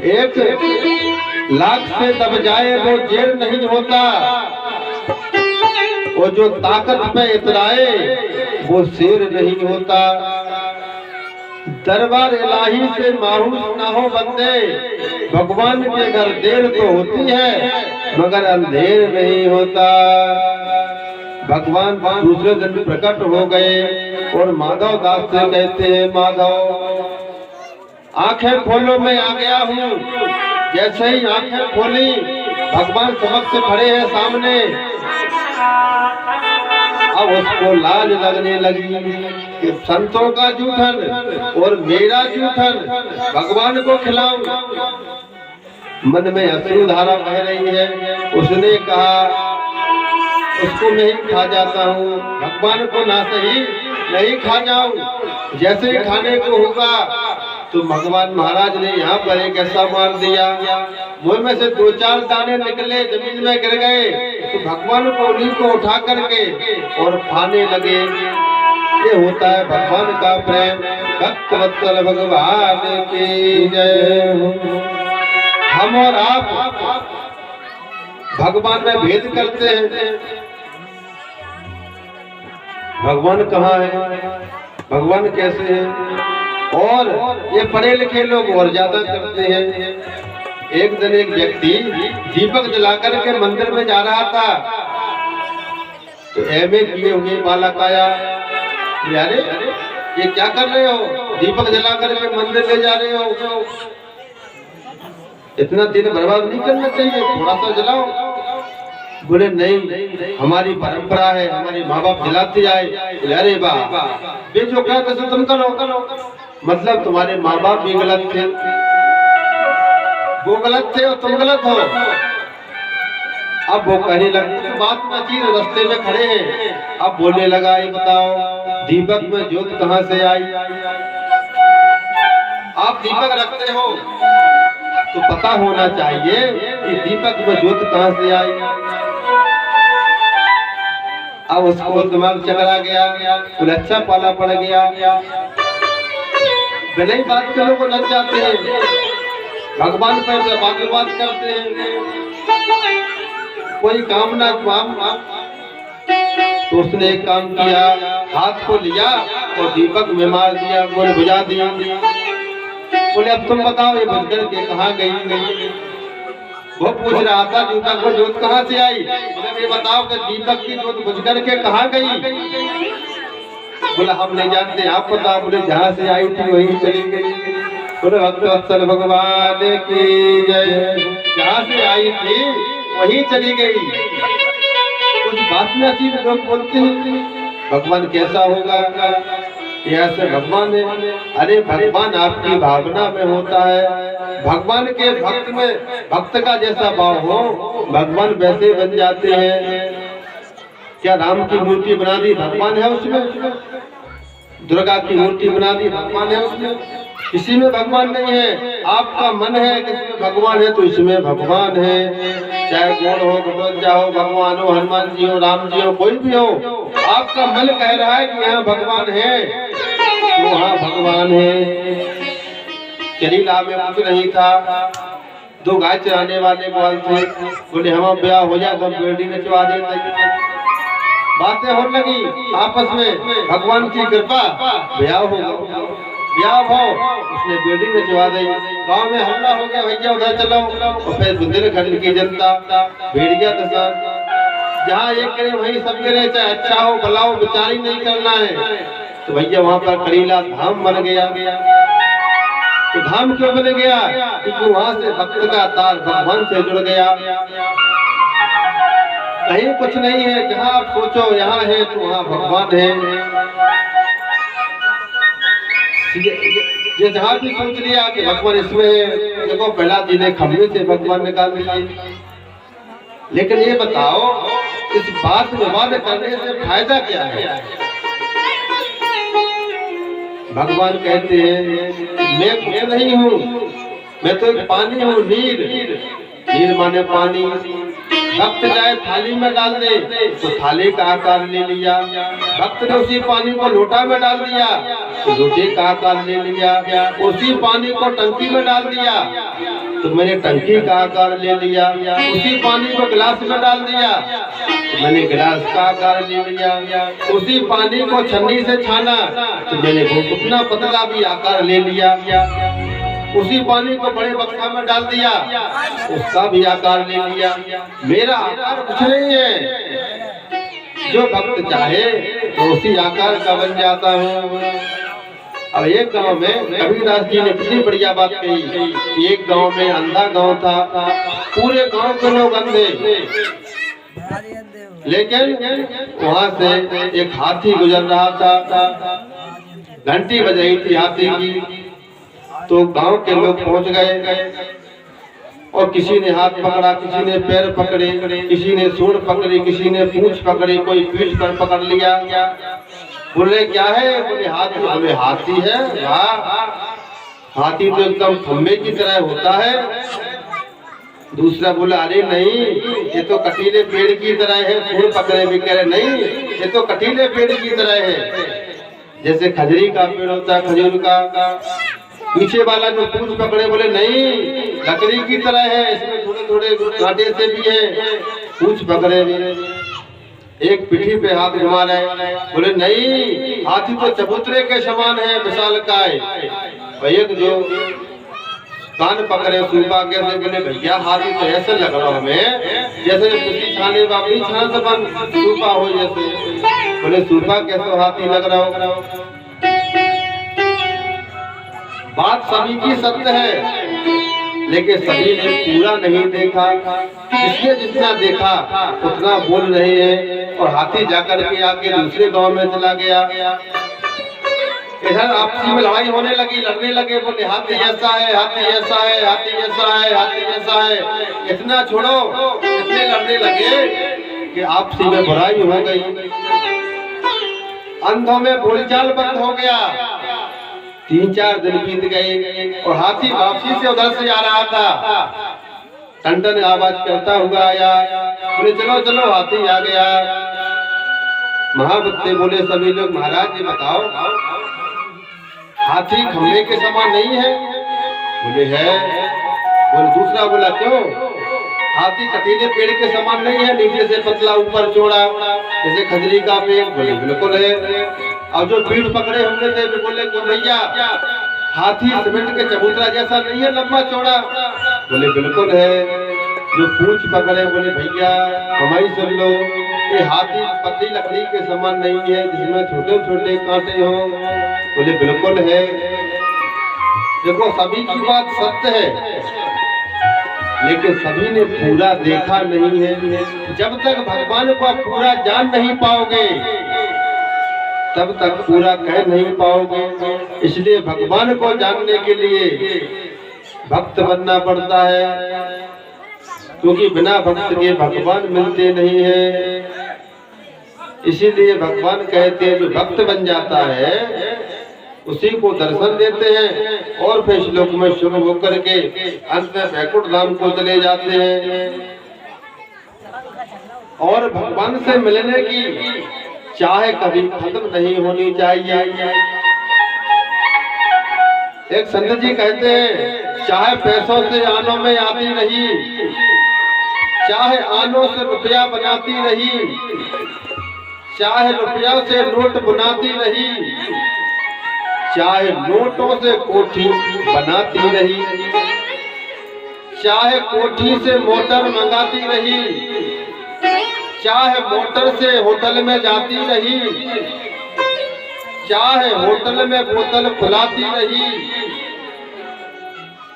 1 लाख से दब जाए वो जेल नहीं होता। वो जो ताकत पे इतराए वो शेर नहीं होता। दरबार इलाही से मायूस ना हो बंदे, भगवान के घर देर तो होती है मगर अंधेर नहीं होता। भगवान दूसरे दिन प्रकट हो गए और माधव दास से कहते हैं, माधव आंखें खोलो, मैं आ गया हूँ। जैसे ही आंखें खोली, भगवान समक्ष खड़े हैं सामने। अब उसको लाज लगने लगी कि संतों का जूठन और मेरा जूठन भगवान को खिलाऊं। मन में अश्रु धारा बह रही है। उसने कहा, उसको मैं ही खा जाता हूँ, भगवान को ना सही नहीं खा जाऊं। जैसे ही खाने को होगा तो भगवान महाराज ने यहाँ पर एक ऐसा मार दिया, मुंह में से 2-4 दाने निकले, जमीन में गिर गए। तो भगवान को उन्हीं को उठा करके और खाने लगे। ये होता है भगवान का प्रेम। भक्तवत्सल भगवान की जय। हम और आप भगवान में भेद करते हैं। भगवान कहाँ है, भगवान कैसे है, और ये पढ़े लिखे लोग और ज्यादा करते हैं। एक दिन एक व्यक्ति दीपक जलाकर के मंदिर में जा रहा था, तो एमए किए हुए बालक आया, अरे ये क्या कर रहे हो, दीपक जलाकर के मंदिर ले जा रहे हो, इतना दिन बर्बाद नहीं करना चाहिए, थोड़ा सा जलाओ। बोले नहीं, हमारी परंपरा है, हमारे माँ बाप जलाते आए। अरे वाह, वे जो कहते थे तुम करो, मतलब तुम्हारे माँ बाप भी गलत थे, वो गलत थे और तुम गलत हो। अब वो कहने लगा, कुछ बात ना चीज रास्ते में खड़े हैं, अब बोलने लगा, ये बताओ दीपक में ज्योत कहाँ से आई? आप दीपक रखते हो तो पता होना चाहिए कि दीपक में ज्योत कहाँ से आई। अब उसको दिमाग चकरा गया, कुछ अच्छा पाला पड़ गया। बिना ही बात के लोग लग जाते हैं, भगवान पर से बात करते हैं, कोई काम ना काम। तो उसने एक काम किया, हाथ को लिया और दीपक में मार दिया, बोले बुझा दिया। बोले अब तुम बताओ ये बुझ के कहाँ गई? वो पूछ रहा था दीपक को ज्योत कहाँ से आई? बोले ये बताओ कि दीपक की ज्योत बुझ के कहाँ गई? बोला हम नहीं जानते, आप बताओ। बोले जहाँ से आई थी वहीं चली गई। बोले भक्तवत्सल भगवान की जय, जहाँ से आई थी वहीं चली गई। कुछ बात में अच्छी लोग बोलते हैं भगवान कैसा होगा, ऐसे भगवान है। अरे भगवान आपकी भावना में होता है, भगवान के भक्त में भक्त का जैसा भाव हो भगवान वैसे बन जाते हैं। क्या राम की मूर्ति बना दी, भगवान है उसमें? दुर्गा की मूर्ति बना दी, भगवान है उसमें? किसी में भगवान नहीं है। आपका मन है कि इसमें भगवान है तो इसमें भगवान है। चाहे गौड़ हो, गडोजा हो, भगवान हो, हनुमान जी हो, राम जी हो, कोई भी हो, आपका मन कह रहा है कि यहाँ भगवान है तो वहाँ भगवान है। चरीला में कुछ नहीं था, दो गाय चराने वाले बाल थे। बोले हम ब्याह हो जाए तो बेटी नचवा देते। बातें होने लगी आपस में, भगवान की कृपा ब्याह हो, ब्याह हो, उसने बेटी नचवा दी। गांव में हल्ला हो गया, भैया उधर चलो। और फिर बुंदेलखंड की जनता भेड़ गया दशा, जहाँ एक करे वहीं सब करे, चाहे अच्छा हो भला हो, विचारी नहीं करना है। तो भैया वहाँ पर करीला धाम बन गया। तो धाम क्यों बन गया? क्योंकि वहाँ से भक्त का तार भगवान से जुड़ गया। कहीं कुछ नहीं है, जहाँ आप सोचो यहाँ है तो वहाँ भगवान है। ये जहाँ भी सोच लिया कि भगवान इसमें है, देखो पहला दिन है खम्भे से भगवान निकाल दिए। लेकिन ये बताओ इस बात विवाद करने से फायदा क्या है? भगवान कहते हैं मैं कुछ नहीं हूँ, मैं तो एक पानी हूँ, नीर माने पानी। भक्त चाहे थाली में डाल दे तो थाली का आकार ले लिया, भक्त ने उसी पानी को लोटा में डाल दिया तो लोटे का आकार ले लिया, उसी पानी को टंकी में डाल दिया तो मैंने टंकी का आकार ले लिया, उसी पानी को गिलास में डाल दिया तो मैंने गिलास का आकार ले लिया, उसी पानी को छन्नी से छाना तो मैंने वो उतना पतला भी आकार ले लिया, उसी पानी को बड़े बक्सा में डाल दिया उसका भी आकार ले लिया। मेरा आकार कुछ नहीं है, जो भक्त चाहे तो उसी आकार का बन जाता है। अब एक गांव में कबीरदास जी ने कितनी बढ़िया बात कही। एक गांव में अंधा गांव था, पूरे गांव के लोग अंधे, लेकिन वहां से एक हाथी गुजर रहा था। घंटी बजाई थी हाथी की, तो गांव के लोग पहुंच गए और किसी ने हाथ पकड़ा, किसी ने पैर पकड़े, किसी ने सूंड पकड़ी, किसी ने पूंछ पकड़ी, कोई पीठ पर पकड़ लिया। बोले क्या है? बोले हाथी। बोले हाथी है? वाह, हाथी तो एकदम खम्भे की तरह होता है। दूसरा बोला अरे नहीं, ये तो कटीले पेड़ की तरह है। सूंड पकड़े भी कह रहे नहीं, ये तो कटीले पेड़ की तरह है, जैसे खजरी का पेड़ होता है, खजूर का। पीछे वाला जो पूंछ पकड़े बोले नहीं, लकड़ी की तरह है, इसमें थोड़े थोड़े कांटे से भी है। पूंछ पकड़े एक पीठी पे हाथ घुमा रहे, बोले नहीं, हाथी तो चबूतरे के समान है, विशालकाय। और एक जो कान पकड़े सूपा कैसे, बोले भैया हाथी तो ऐसे लग रहा हमें जैसे किसी छाने बाबी छान से बन सूपा हो जैसे। बोले सूपा कैसे हाथी लग रहा हो? बात सभी की सत्य है, लेकिन सभी ने पूरा नहीं देखा। जिसने जितना देखा उतना बोल रहे हैं। और हाथी जाकर के आके दूसरे गांव में चला गया। इधर आपसी में लड़ाई होने लगी, लड़ने लगे, बोले हाथी ऐसा है, हाथी ऐसा है, हाथी ऐसा है, हाथी ऐसा है। इतना छोड़ो, इतने लड़ने लगे कि आपसी में बुराई हो गई। अंधों में बोलचाल बंद हो गया। 3-4 दिन बीत गए और हाथी वापसी से उधर से आ रहा था। टन आवाज करता हुआ आया। बोले चलो चलो हाथी आ गया। महाभक्त बोले सभी लोग, महाराज जी बताओ हाथी खंबे के समान नहीं है? बोले है। बोले दूसरा बोला क्यों? हाथी कटीले पेड़ के समान नहीं है, नीचे से पतला ऊपर चौड़ा जैसे खजरी का पेड़? बोले बिल्कुल है। और जो पीठ पकड़े होंगे थे बोले क्यों भैया हाथी सीमेंट के चबूतरा जैसा नहीं है, लंबा चौड़ा? बोले बिल्कुल है। जो पूंछ पकड़े बोले भैया हमारी सुन लो, ये हाथी पतली लकड़ी के समान नहीं है जिसमें छोटे छोटे कांटे हो? बोले बिल्कुल है। देखो सभी की बात सत्य है, लेकिन सभी ने पूरा देखा नहीं है। जब तक भगवान को पूरा जान नहीं पाओगे तब तक पूरा कह नहीं पाओगे। इसलिए भगवान को जानने के लिए भक्त बनना पड़ता है, क्योंकि बिना भक्त के भगवान मिलते नहीं है। इसीलिए भगवान कहते हैं जो भक्त बन जाता है उसी को दर्शन देते हैं और फिर श्लोक में शुरू होकर के अंत में वैकुंठ धाम को चले जाते हैं। और भगवान से मिलने की चाहे कभी खत्म नहीं होनी चाहिए। एक संत जी कहते हैं चाहे पैसों से आनों में आती रही, चाहे आनों से रुपया बनाती रही, चाहे रुपया से नोट बनाती रही, चाहे नोटों से कोठी बनाती रही, चाहे कोठी से मोटर मंगाती रही, चाहे मोटर से होटल में जाती रही, चाहे होटल में बोतल खुलाती रही,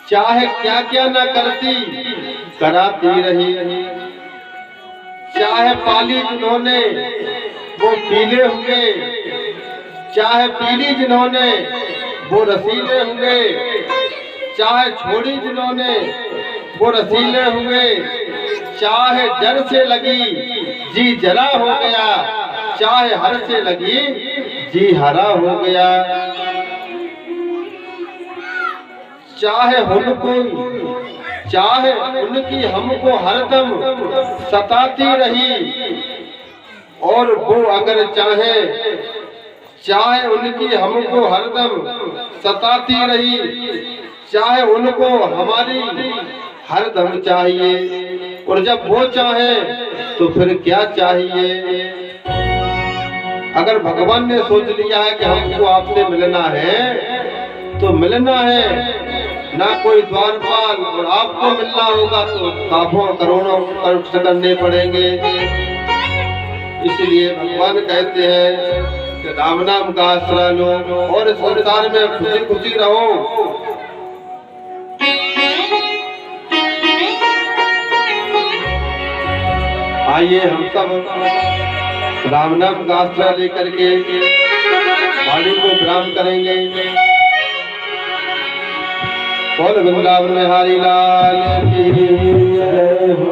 चाहे क्या क्या न करती कराती रही, चाहे पाली जिन्होंने वो पीले होंगे, चाहे पीली जिन्होंने वो रसीले होंगे, चाहे छोड़ी जिन्होंने वो रसीले हुए, चाहे जड़ से लगी जी जला हो गया, चाहे हर से लगी जी हरा हो गया, चाहे उनकी हमको हरदम सताती रही, और वो अगर चाहे उनकी हमको हरदम सताती रही, चाहे उनको हमारी हरदम चाहिए। और जब वो चाहे तो फिर क्या चाहिए? अगर भगवान ने सोच लिया है कि हमको आपसे मिलना है तो मिलना है, ना कोई द्वारपाल, और आपको मिलना होगा तो लाखों करोड़ों खर्च करने पड़ेंगे। इसलिए भगवान कहते हैं कि राम नाम का आश्रय लो और संसार में खुशी खुशी रहो। आइए हम सब राम नाम का आश्रय लेकर के वाणी को विराम करेंगे। बोल वृंदावन में हरि लाल की जय हो।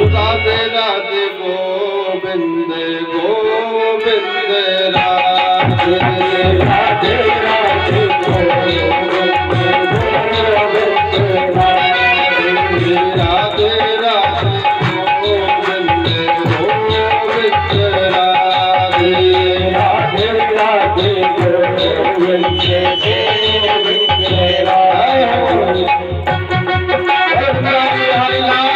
राधे राधे गोविंद गोविंद राधे राधे राधे गोविंद राधे राधे गोविंद गोविंद राधे राधे राधे गोविंद हरि लाल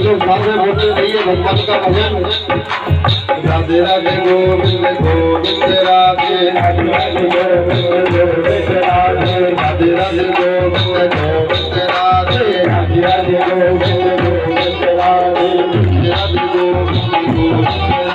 लोग साथ में बोलते रहिए भगवान का भजन। राधे राधे गोविंद गोविंद राधे।